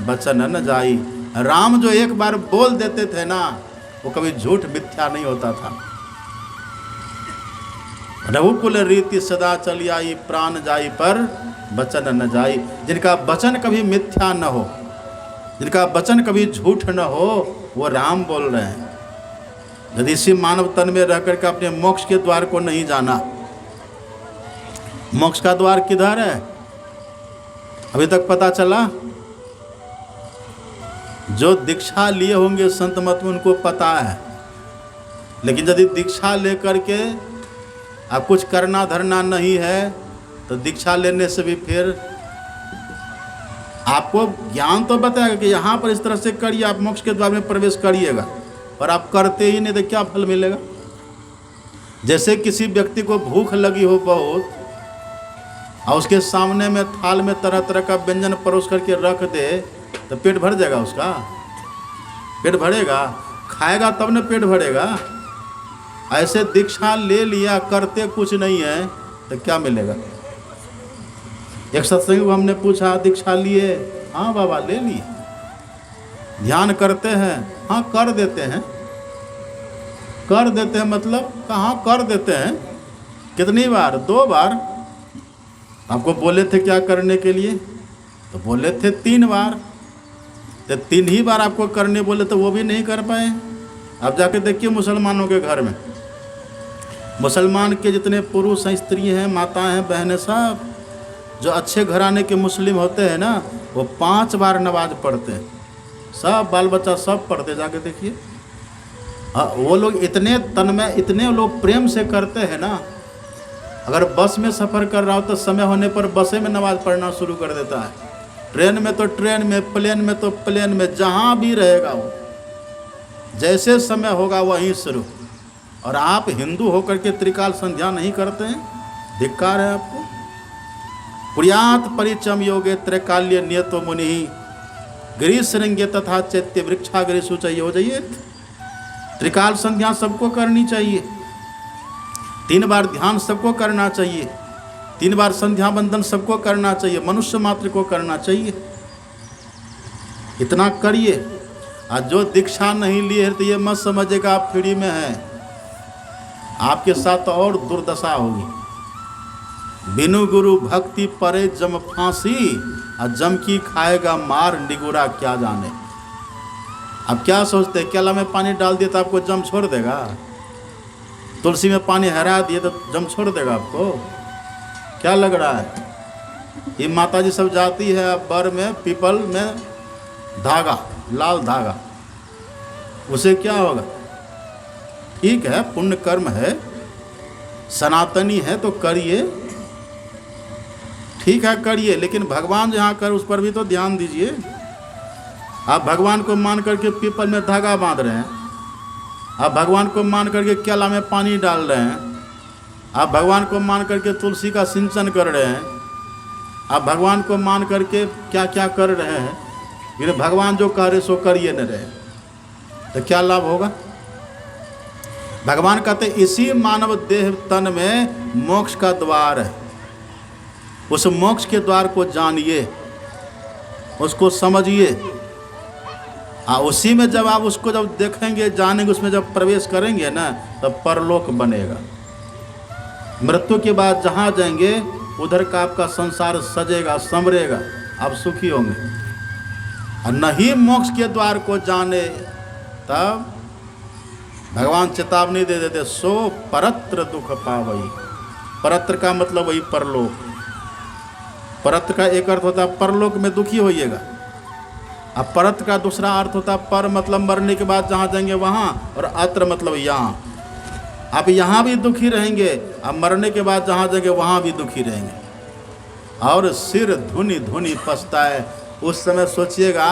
बचन न जाई। राम जो एक बार बोल देते थे ना, वो कभी झूठ मिथ्या नहीं होता था। रघुकुल रीति सदा चली आई, प्राण जाई पर वचन न जाई। जिनका वचन कभी मिथ्या न हो, जिनका वचन कभी झूठ न हो, वो राम बोल रहे हैं। यदि इसी मानव तन में रह करके अपने मोक्ष के द्वार को नहीं जाना, मोक्ष का द्वार किधर है अभी तक पता चला? जो दीक्षा लिए होंगे संत मत में, उनको पता है। लेकिन यदि दीक्षा लेकर के अब कुछ करना धरना नहीं है, तो दीक्षा लेने से भी फिर आपको ज्ञान तो बताएगा कि यहाँ पर इस तरह से करिए, आप मोक्ष के द्वार में प्रवेश करिएगा, पर आप करते ही नहीं तो क्या फल मिलेगा? जैसे किसी व्यक्ति को भूख लगी हो बहुत, और उसके सामने में थाल में तरह तरह का व्यंजन परोस करके रख दे, तो पेट भर जाएगा उसका? पेट भरेगा? खाएगा तब न पेट भरेगा। ऐसे दीक्षा ले लिया, करते कुछ नहीं है, तो क्या मिलेगा? एक सत्संगी को हमने पूछा दीक्षा लिए? हाँ बाबा ले लिए। ध्यान करते हैं? हाँ कर देते हैं। कर देते हैं मतलब कहाँ कर देते हैं? कितनी बार? 2 बार। आपको बोले थे क्या करने के लिए? तो बोले थे 3 बार। तो 3 ही बार आपको करने बोले तो वो भी नहीं कर पाए। अब जाके देखिए मुसलमानों के घर में, मुसलमान के जितने पुरुष हैं, स्त्री हैं, माताएं हैं, बहनें, सब जो अच्छे घराने के मुस्लिम होते हैं ना, वो 5 बार नमाज पढ़ते हैं। सब बाल बच्चा सब पढ़ते, जाके देखिए। वो लोग इतने तन में, इतने लोग प्रेम से करते हैं ना। अगर बस में सफ़र कर रहा हो तो समय होने पर बसें में नमाज पढ़ना शुरू कर देता है। ट्रेन में तो ट्रेन में, प्लेन में तो प्लेन में, जहाँ भी रहेगा वो, जैसे समय होगा वहीं शुरू। और आप हिंदू होकर के त्रिकाल संध्या नहीं करते हैं, धिक्कार है आपको। पुर्यात परिचम योगे त्रैकाल्य नियतो मुनि गिरीशृंगे तथा चैत्य वृक्षाग्रे सूचय। हो जाइए, त्रिकाल संध्या सबको करनी चाहिए। 3 बार ध्यान सबको करना चाहिए। 3 बार संध्या बंदन सबको करना चाहिए, मनुष्य मात्र को करना चाहिए। इतना करिए। आज जो दीक्षा नहीं लिए है तो ये मत समझेगा आप फ्री में हैं, आपके साथ और दुर्दशा होगी। बिनु गुरु भक्ति परे जम फांसी, और जम की खाएगा मार निगुरा क्या जाने। अब क्या सोचते, केला में पानी डाल दिया तो आपको जम छोड़ देगा? तुलसी में पानी हरा दिए तो जम छोड़ देगा आपको? क्या लग रहा है? ये माता जी सब जाती है बर में, पीपल में धागा, लाल धागा, उसे क्या होगा? ठीक है, पुण्य कर्म है, सनातनी है तो करिए, ठीक है करिए, लेकिन भगवान जहाँ कर उस पर भी तो ध्यान दीजिए। आप भगवान को मान करके पीपल में धागा बांध रहे हैं, आप भगवान को मान करके केला में पानी डाल रहे हैं, आप भगवान को मान करके तुलसी का सिंचन कर रहे हैं, आप भगवान को मान करके क्या क्या कर रहे हैं, फिर भगवान जो कह रहे सो करिए न रहे, तो क्या लाभ होगा? भगवान कहते इसी मानव देह तन में मोक्ष का द्वार है। उस मोक्ष के द्वार को जानिए, उसको समझिए, उसी में जब आप उसको जब देखेंगे, जानेंगे, उसमें जब प्रवेश करेंगे ना, तब परलोक बनेगा। मृत्यु के बाद जहाँ जाएंगे उधर का आपका संसार सजेगा, संवरेगा, आप सुखी होंगे। और नहीं मोक्ष के द्वार को जाने तब भगवान चेतावनी दे देते, सो परत्र दुख पावई। परत्र का मतलब वही परलोक। परत्र का एक अर्थ होता है परलोक में दुखी होइएगा, अब परत्र का दूसरा अर्थ होता है पर मतलब मरने के बाद जहाँ जाएंगे वहाँ, और अत्र मतलब यहाँ। आप यहाँ भी दुखी रहेंगे, अब मरने के बाद जहाँ जाएंगे वहाँ भी दुखी रहेंगे। और सिर धुनी धुनी पछताए, उस समय सोचिएगा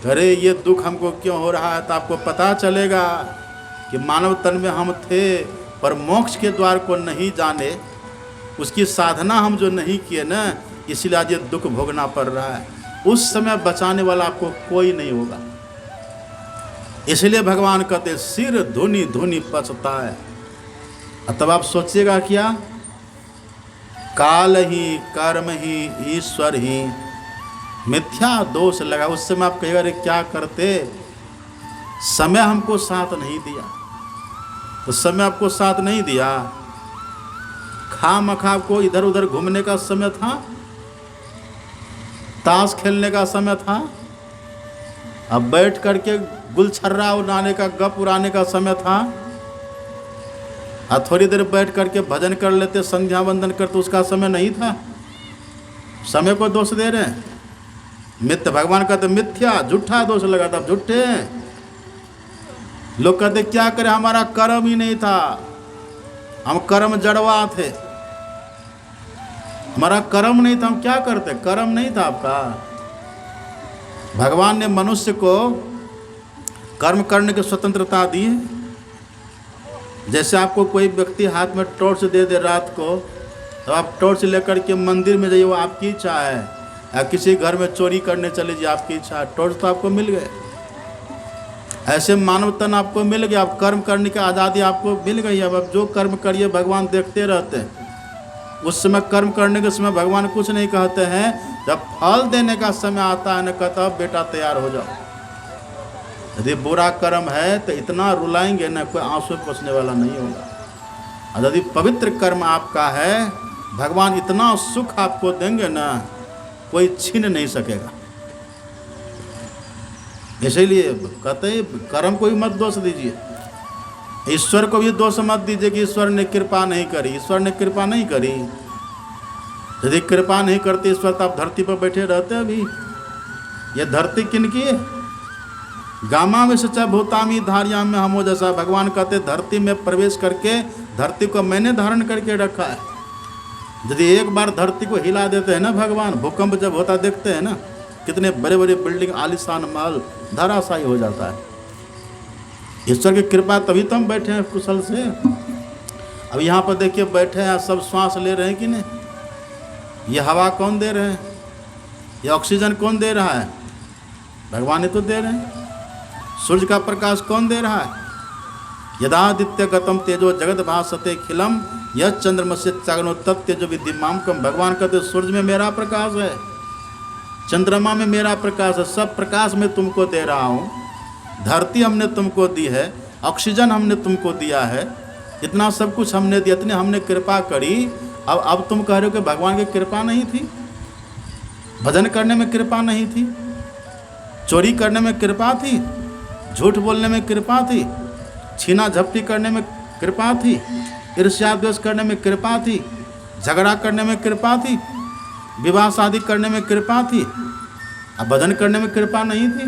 अरे ये दुख हमको क्यों हो रहा है, तो आपको पता चलेगा कि मानव तन में हम थे पर मोक्ष के द्वार को नहीं जाने, उसकी साधना हम जो नहीं किए ना, इसलिए आज ये दुख भोगना पड़ रहा है। उस समय बचाने वाला आपको कोई नहीं होगा। इसलिए भगवान कहते सिर धुनी धुनी पछताए। तब आप सोचिएगा क्या, काल ही कर्म ही ईश्वर ही मिथ्या दोष लगा। उस समय आप कहेगा अरे क्या करते, समय हमको साथ नहीं दिया। तो समय आपको साथ नहीं दिया, खामखा को इधर उधर घूमने का समय था, ताश खेलने का समय था, अब बैठ करके गुलछर्रा उड़ाने का, गप उड़ाने का समय था, और थोड़ी देर बैठ करके भजन कर लेते, संध्या वंदन करते, उसका समय नहीं था। समय को दोष दे रहे हैं। मिथ्या, भगवान कहते मिथ्या, झूठा दोष लगा था, झूठे हैं। लोग कहते क्या करें, हमारा कर्म ही नहीं था, हम कर्म जड़वा थे, हमारा कर्म नहीं था, हम क्या करते, कर्म नहीं था आपका। भगवान ने मनुष्य को कर्म करने की स्वतंत्रता दी है। जैसे आपको कोई व्यक्ति हाथ में टॉर्च दे दे रात को, तो आप टॉर्च लेकर के मंदिर में जाइए, वो आपकी इच्छा है, या किसी घर में चोरी करने चले जाइए, आपकी इच्छा है, टॉर्च तो आपको मिल गए। ऐसे मानव तन आपको मिल गया, आप कर्म करने की आज़ादी आपको मिल गई। अब आप जो कर्म करिए भगवान देखते रहते हैं। उस समय कर्म करने के समय भगवान कुछ नहीं कहते हैं, जब फल देने का समय आता है न, कहता बेटा तैयार हो जाओ। यदि बुरा कर्म है तो इतना रुलाएंगे न, कोई आंसू पोंछने वाला नहीं होगा। और यदि पवित्र कर्म आपका है, भगवान इतना सुख आपको देंगे ना, कोई छीन नहीं सकेगा। इसीलिए कहते हैं कर्म को भी मत दोष दीजिए, ईश्वर को भी दोष मत दीजिए कि ईश्वर ने कृपा नहीं करी। ईश्वर ने कृपा नहीं करी। यदि कृपा नहीं करते ईश्वर तो आप धरती पर बैठे रहते। अभी ये धरती किनकी है? गामा में सच्चा भूतामी धारिया में हमो जैसा। भगवान कहते धरती में प्रवेश करके धरती को मैंने धारण करके रखा है। यदि एक बार धरती को हिला देते हैं ना भगवान, भूकंप जब होता देखते हैं ना, कितने बड़े बड़े बिल्डिंग, आलीशान महल धराशायी हो जाता है। ईश्वर की कृपा तभी तो हम बैठे हैं कुशल से। अब यहाँ पर देखिए बैठे हैं, सब श्वास ले रहे हैं कि नहीं? ये हवा कौन दे रहे हैं? ये ऑक्सीजन कौन दे रहा है? भगवान ही तो दे रहे हैं। सूर्य का प्रकाश कौन दे रहा है? यदादित्य गतम तेजो जगत भासते खिलम यह चंद्रमस्य चागनो तत्तेजो विद्यमामकम। भगवान कहते सूर्य में मेरा प्रकाश है, चंद्रमा में मेरा प्रकाश है, सब प्रकाश में तुमको दे रहा हूँ। धरती हमने तुमको दी है, ऑक्सीजन हमने तुमको दिया है, इतना सब कुछ हमने दिया, इतने हमने कृपा करी। अब तुम कह रहे हो कि भगवान की कृपा नहीं थी, भजन करने में कृपा नहीं थी, चोरी करने में कृपा थी, झूठ बोलने में कृपा थी, छीना झपटी करने में कृपा थी, ईर्ष्या द्वेष करने में कृपा थी, झगड़ा करने में कृपा थी, विवाह शादी करने में कृपा थी, अब भजन करने में कृपा नहीं थी।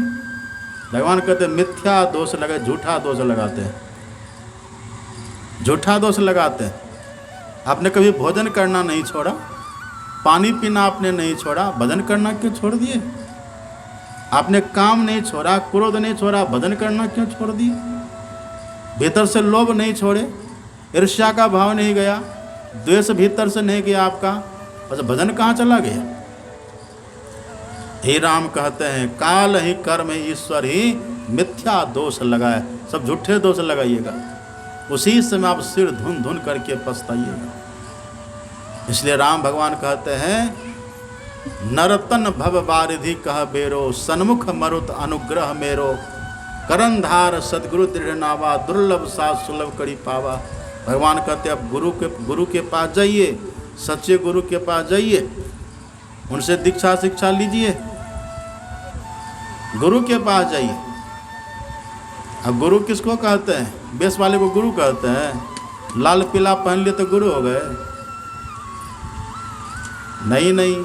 भगवान कहते मिथ्या दोष लगे, झूठा दोष लगाते हैं, झूठा दोष लगाते हैं। आपने कभी भोजन करना नहीं छोड़ा, पानी पीना आपने नहीं छोड़ा, भजन करना क्यों छोड़ दिए? आपने काम नहीं छोड़ा, क्रोध नहीं छोड़ा, भजन करना क्यों छोड़ दिए? भीतर से लोभ नहीं छोड़े, ईर्ष्या का भाव नहीं गया, द्वेष भीतर से नहीं गया आपका, बस भजन कहाँ चला गया? हे राम कहते हैं काल ही कर्म ईश्वर ही मिथ्या दोष लगाए, सब झूठे दोष लगाइएगा, उसी समय आप सिर धुन धुन करके पछताइएगा। इसलिए राम भगवान कहते हैं नरतन भव बारिधि कह बेरो, सन्मुख मरुत अनुग्रह मेरो, करंधार सदगुरु दृढ़ नावा, दुर्लभ साथ सुलभ करी पावा। भगवान कहते हैं अब गुरु के पास जाइए, सच्चे गुरु के पास जाइए, उनसे दीक्षा शिक्षा लीजिए, गुरु के पास जाइए। अब गुरु किसको कहते हैं? बेस वाले को गुरु कहते हैं? लाल पीला पहन लिए तो गुरु हो गए? नहीं नहीं,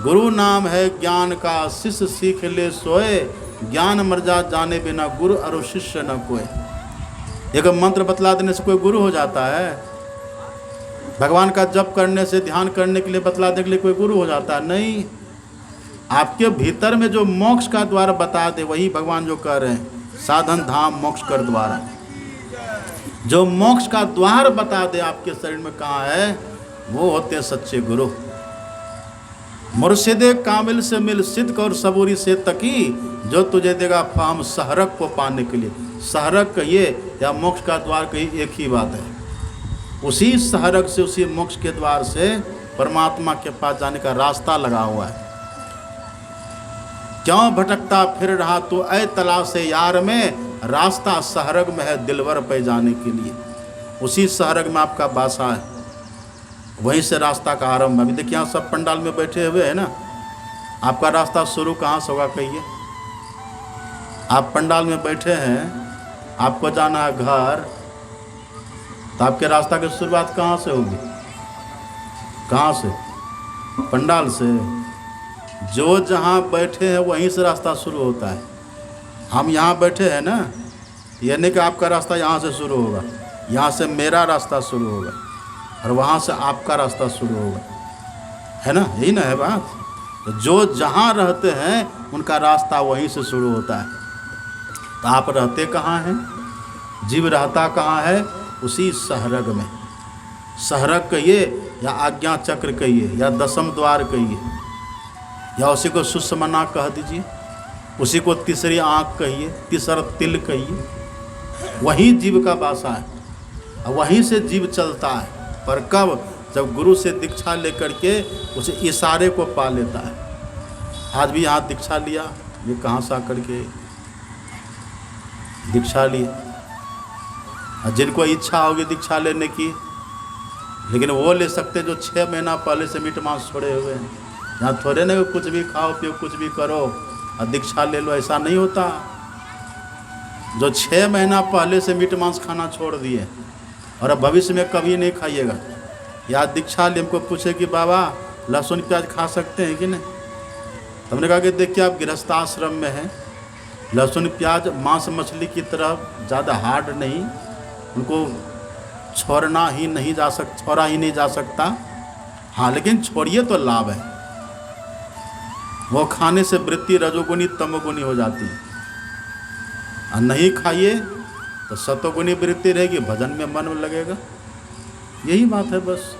गुरु नाम है ज्ञान का, शिष्य सीख ले सोए, ज्ञान मर्जा जाने बिना गुरु और शिष्य न कोई। एक मंत्र बतला देने से कोई गुरु हो जाता है? भगवान का जप करने से, ध्यान करने के लिए बतला देने के लिए कोई गुरु हो जाता है? नहीं। आपके भीतर में जो मोक्ष का द्वार बता दे, वही भगवान जो कह रहे हैं साधन धाम मोक्ष कर द्वार। जो मोक्ष का द्वार बता दे आपके शरीर में कहाँ है, वो होते हैं सच्चे गुरु। मुर्शिदे कामिल से मिल सिद्क और सबूरी से तकी, जो तुझे देगा फाम सहरक को पाने के लिए। सहरक कहिए या मोक्ष का द्वार कहिए, एक ही बात है। उसी सहरक से, उसी मोक्ष के द्वार से परमात्मा के पास जाने का रास्ता लगा हुआ है। क्यों भटकता फिर रहा तू ऐ तलाशे यार में, रास्ता सहरग में है दिलवर पे जाने के लिए। उसी सहरग में आपका बासा है, वहीं से रास्ता का आरंभ है। अभी देखिए यहाँ सब पंडाल में बैठे हुए हैं ना, आपका रास्ता शुरू कहाँ से होगा कहिए? आप पंडाल में बैठे हैं, आपको जाना है घर, तो आपके रास्ता की शुरुआत कहाँ से होगी? कहाँ से? पंडाल से। जो जहाँ बैठे हैं वहीं से रास्ता शुरू होता है। हम यहाँ बैठे हैं ना, ये नहीं कि आपका रास्ता यहाँ से शुरू होगा, यहाँ से मेरा रास्ता शुरू होगा और वहाँ से आपका रास्ता शुरू होगा, है ना? यही ना है बात। तो जो जहाँ रहते हैं उनका रास्ता वहीं से शुरू होता है। तो आप रहते कहाँ हैं? जीव रहता कहाँ है? उसी सहरग में। सहरग कहिए या आज्ञा चक्र कहिए या दसम द्वार कहिए, या उसी को सुषमना कह दीजिए, उसी को तीसरी आँख कहिए, तीसरा तिल कहिए, वही जीव का बासा है और वहीं से जीव चलता है। पर कब? जब गुरु से दीक्षा लेकर के उसे इशारे को पा लेता है। आज भी यहाँ दीक्षा लिया, ये कहाँ से आकर के दीक्षा लिया। जिनको इच्छा होगी दीक्षा लेने की, लेकिन वो ले सकते जो 6 महीना पहले से मीट मांस छोड़े हुए हैं। यहाँ थोड़े ना कुछ भी खाओ पियो, कुछ भी करो और दीक्षा ले लो, ऐसा नहीं होता। जो 6 महीना पहले से मीट मांस खाना छोड़ दिए और अब भविष्य में कभी नहीं खाइएगा, या दीक्षा ले हमको पूछे कि बाबा लहसुन प्याज खा सकते हैं कि नहीं? तो हमने कहा कि देखिए आप गृहस्थाश्रम में हैं, लहसुन प्याज मांस मछली की तरह ज़्यादा हार्ड नहीं, उनको छोड़ा ही नहीं जा सकता। हाँ, लेकिन छोड़िए तो लाभ है। वो खाने से वृत्ति रजोगुनी तमोगुनी हो जाती है, और नहीं खाइए तो सतोगुनी वृत्ति रहेगी, भजन में मन लगेगा। यही बात है बस।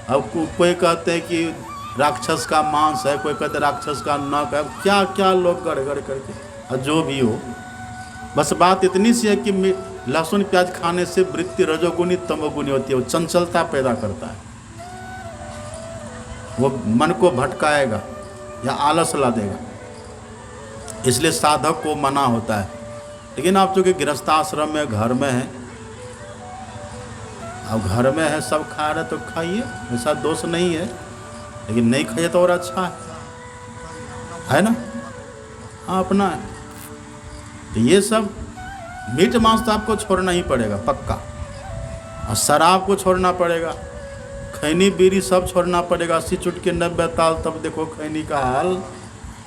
अब कोई कहते हैं कि राक्षस का मांस है, कोई कहते राक्षस का नख है, क्या क्या लोग गड़गड़ करके, और जो भी हो, बस बात इतनी सी है कि लहसुन प्याज खाने से वृत्ति रजोगुनी तमोगुनी होती है, वो चंचलता पैदा करता है, वो मन को भटकाएगा या आलस ला देगा। इसलिए साधक को मना होता है। लेकिन आप चूँकि गृहस्थाश्रम में घर में हैं, अब घर में है सब खा रहे तो खाइए, ऐसा दोष नहीं है, लेकिन नहीं खाइए तो और अच्छा है ना। हाँ अपना है। तो ये सब मीट मांस तो आपको छोड़ना ही पड़ेगा पक्का, और शराब को छोड़ना पड़ेगा, खैनी बीड़ी सब छोड़ना पड़ेगा। 80 चुटके 90 ताल तब देखो खैनी का हाल,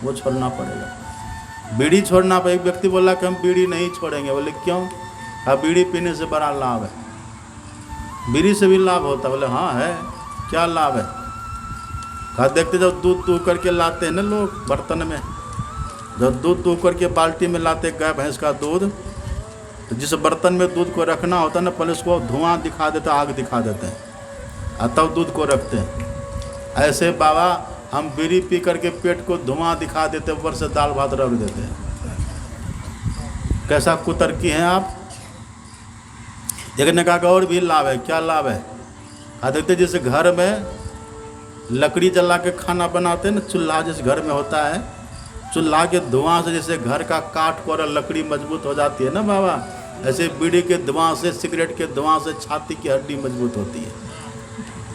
वो छोड़ना पड़ेगा। बीड़ी छोड़ना पड़ेगा। एक व्यक्ति बोला कि हम बीड़ी नहीं छोड़ेंगे, बोले क्यों? हाँ बीड़ी पीने से बड़ा लाभ है, बीड़ी से भी लाभ होता। बोले हाँ है, क्या लाभ है? कहा देखते जब दूध दूह करके लाते हैं ना लोग बर्तन में, जब दूध दूह करके बाल्टी में लाते गाय भैंस का दूध, तो जिस बर्तन में दूध को रखना होता है ना, पहले उसको धुआं दिखा देते, आग दिखा देते हैं, और तब दूध को रखते हैं। ऐसे बाबा हम बीड़ी पी करके पेट को धुआं दिखा देते, ऊपर से दाल भात रख देते हैं। कैसा कुतर्की हैं आप। एक ने कहा और भी लाभ है। क्या लाभ है? कहा देखते जैसे घर में लकड़ी जला के खाना बनाते हैं ना, चूल्हा जैसे घर में होता है, चूल्हा के धुआं से जैसे घर का काठ और लकड़ी मजबूत हो जाती है ना बाबा, ऐसे बीड़ी के धुआं से, सिगरेट के धुआं से छाती की हड्डी मजबूत होती है।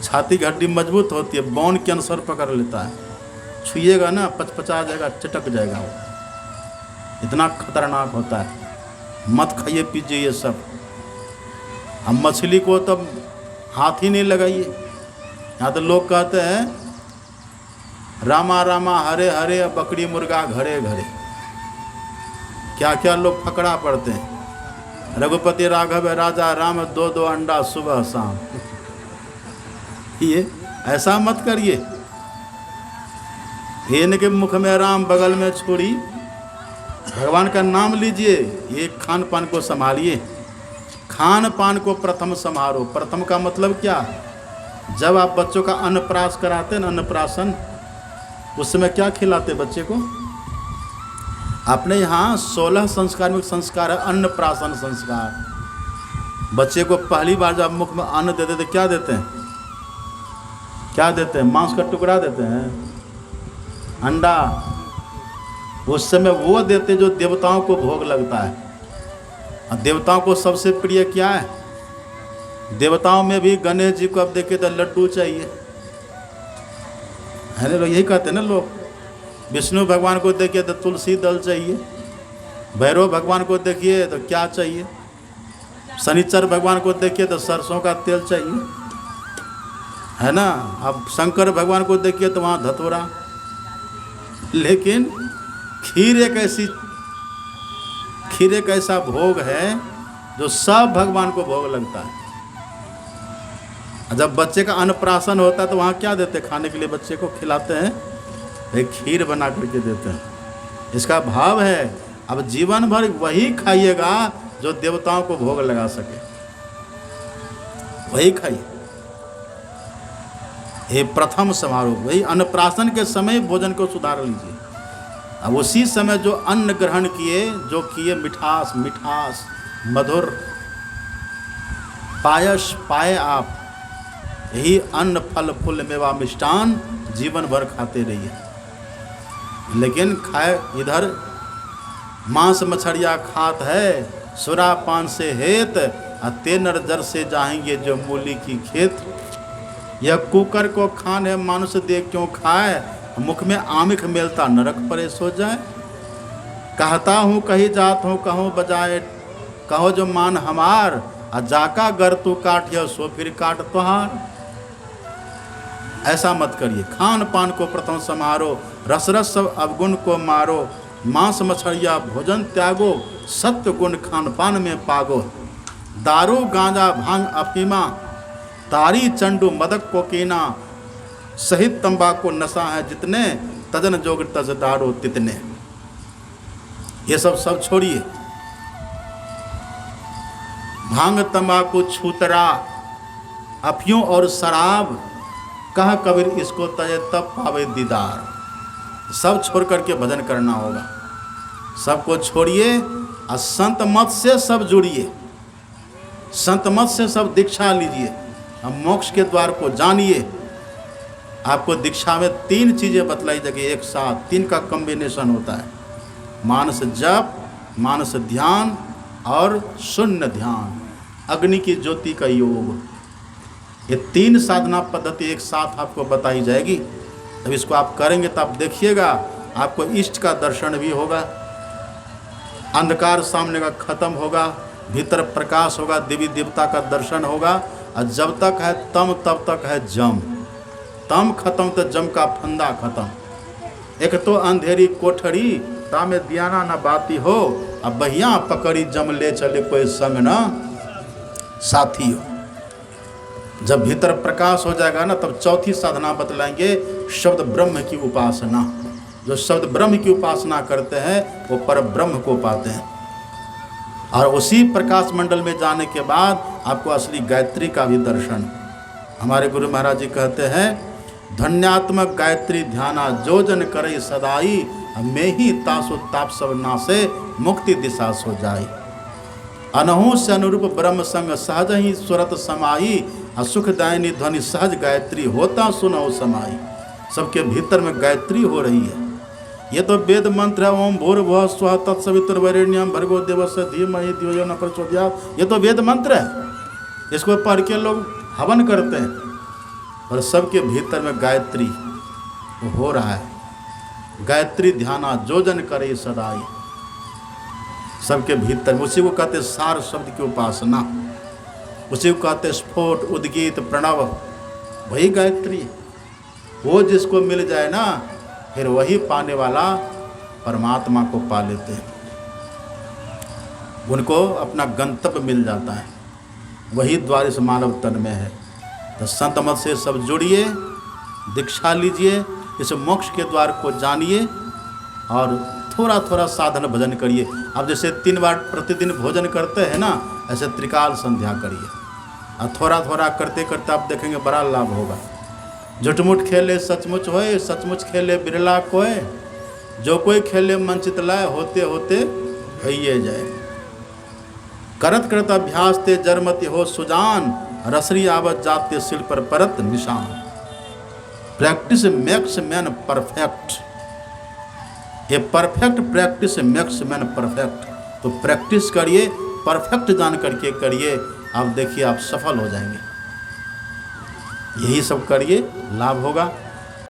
छाती की हड्डी मजबूत होती है, बोन कैंसर पकड़ लेता है, छुइएगा ना पचपचा जाएगा, चटक जाएगा, वो इतना खतरनाक होता है। मत खाइए पीजिए ये सब। हम मछली को तब हाथ ही नहीं लगाइए। यहाँ तो लोग कहते हैं रामा रामा हरे हरे, बकरी मुर्गा घरे घरे, क्या क्या लोग फकड़ा पड़ते हैं। रघुपति राघव राजा राम, 2-2 अंडा सुबह शाम। ये ऐसा मत करिए। ये न कि मुख में राम बगल में छोड़ी, भगवान का नाम लीजिए। ये खान पान को संभालिए, खान पान को प्रथम संभालो। प्रथम का मतलब क्या? जब आप बच्चों का अन्नप्राश कराते हैं ना, अन्नप्राशन, उस समय क्या खिलाते बच्चे को? अपने यहाँ 16 संस्कार में संस्कार है अन्नप्राशन संस्कार। बच्चे को पहली बार जब मुख में अन्न देते तो क्या देते हैं? क्या देते हैं? मांस का टुकड़ा देते हैं, अंडा। उस समय वो देते जो देवताओं को भोग लगता है। और देवताओं को सबसे प्रिय क्या है? देवताओं में भी गणेश जी को अब देखे तो लड्डू चाहिए, है ना। यही कहते हैं ना लोग। विष्णु भगवान को देखिए तो तुलसी दल चाहिए, भैरव भगवान को देखिए तो क्या चाहिए, शनिचर भगवान को देखिए तो सरसों का तेल चाहिए, है ना। अब शंकर भगवान को देखिए तो वहाँ धतूरा। लेकिन खीर एक ऐसा भोग है जो सब भगवान को भोग लगता है। जब बच्चे का अन्नप्राशन होता है तो वहाँ क्या देते हैं खाने के लिए? बच्चे को खिलाते हैं, एक खीर बना करके देते हैं। इसका भाव है अब जीवन भर वही खाइएगा जो देवताओं को भोग लगा सके, वही खाइए। ये प्रथम समारोह, वही अन्नप्राशन के समय भोजन को सुधार लीजिए। अब उसी समय जो अन्न ग्रहण किए, जो किए मिठास मिठास मधुर पायस पाए आप, यही अन्न फल फूल मेवा मिष्टान जीवन भर खाते रहिए। लेकिन खाए इधर मांस मछलियाँ खात है, सुरा पान से हेत, ते नर जर से जाएंगे जो मूली की खेत। यह कुकर को खान है मानुष दे क्यों खाए, मुख में आमिख मेलता नरक परेश हो जाए। कहता हूँ कही जात हूँ कहूँ बजाए, कहो जो मान हमार, जाका गर तू काट या सो फिर काट तुहार। ऐसा मत करिए। खान पान को प्रथम समारो, रस रस सब अवगुण को मारो। मांस मछलिया भोजन त्यागो, सत्य गुण खान पान में पागो। दारू गांजा भांग अफीमा, तारी चंडू मदक कोकीना। सहित तंबाकू नशा है जितने, तजन जोग तज दारो तितने। ये सब छोड़िए। भांग तंबाकू छूतरा अफियों और शराब, कह कबीर इसको तजे तब पावे दीदार। सब छोड़ करके भजन करना होगा। सबको छोड़िए और संत मत से सब जुड़िए, संत मत से सब दीक्षा लीजिए। हम मोक्ष के द्वार को जानिए। आपको दीक्षा में 3 चीज़ें बतलाई जाएगी एक साथ, 3 का कॉम्बिनेशन होता है। मानस जप, मानस ध्यान और शून्य ध्यान। अग्नि की ज्योति का योग, ये 3 साधना पद्धति एक साथ आपको बताई जाएगी। जब इसको आप करेंगे तब देखिएगा आपको इष्ट का दर्शन भी होगा, अंधकार सामने का खत्म होगा, भीतर प्रकाश होगा, देवी देवता का दर्शन होगा। और जब तक है तम तब तक है जम, तम खत्म तो जम का फंदा खत्म। एक तो अंधेरी कोठरी तामे दियाना न बाती हो, अब बहिया पकड़ी जम ले चले कोई संग न साथी हो। जब भीतर प्रकाश हो जाएगा ना तब चौथी साधना बतलाएंगे, शब्द ब्रह्म की उपासना। जो शब्द ब्रह्म की उपासना करते हैं वो पर ब्रह्म को पाते हैं। और उसी प्रकाश मंडल में जाने के बाद आपको असली गायत्री का भी दर्शन। हमारे गुरु महाराज जी कहते हैं, धन्यात्मक गायत्री ध्याना जो जन करे सदाई, में ही तासु ताप सब नासे मुक्ति दिशा सो जाई। अनहु से अनुरूप ब्रह्म संग सहज ही स्वरत समाई, सुखदायिनी ध्वनि सहज गायत्री होता सुनो समाई। सबके भीतर में गायत्री हो रही है। ये तो वेद मंत्र है, ओम भूर्भुवः स्वः तत्सवितुर्वरेण्यं भर्गो देवस्य धीमहि धियो यो न प्रचोदयात्। ये तो वेद मंत्र है, इसको पढ़ के लोग हवन करते हैं, और सबके भीतर में गायत्री हो रहा है। गायत्री ध्याना जो जन करे सदाई, सबके भीतर। उसी को कहते सार शब्द की उपासना, उसी को कहते स्फोट उद्गीत प्रणव, वही गायत्री। वो जिसको मिल जाए ना फिर वही पाने वाला परमात्मा को पा लेते हैं, उनको अपना गंतव्य मिल जाता है। वही द्वार इस मानव तन में है। तो संत मत से सब जुड़िए, दीक्षा लीजिए, इस मोक्ष के द्वार को जानिए और थोड़ा थोड़ा साधन भजन करिए। अब जैसे 3 बार प्रतिदिन भोजन करते हैं ना, ऐसे त्रिकाल संध्या करिए, और थोड़ा थोड़ा करते करते आप देखेंगे बड़ा लाभ होगा। झुठमुठ खेले सचमुच होए, सचमुच खेले बिरला कोय, जो कोई खेले मन चितलाए, होते होते भइए जाए। करत करत अभ्यास ते जरमति हो सुजान, रसरी आवत जाते सिल पर परत निशान। Practice makes man perfect. ये perfect practice makes man perfect. तो प्रैक्टिस करिए, परफेक्ट जान करके करिए, आप देखिए आप सफल हो जाएंगे। यही सब करिए, लाभ होगा।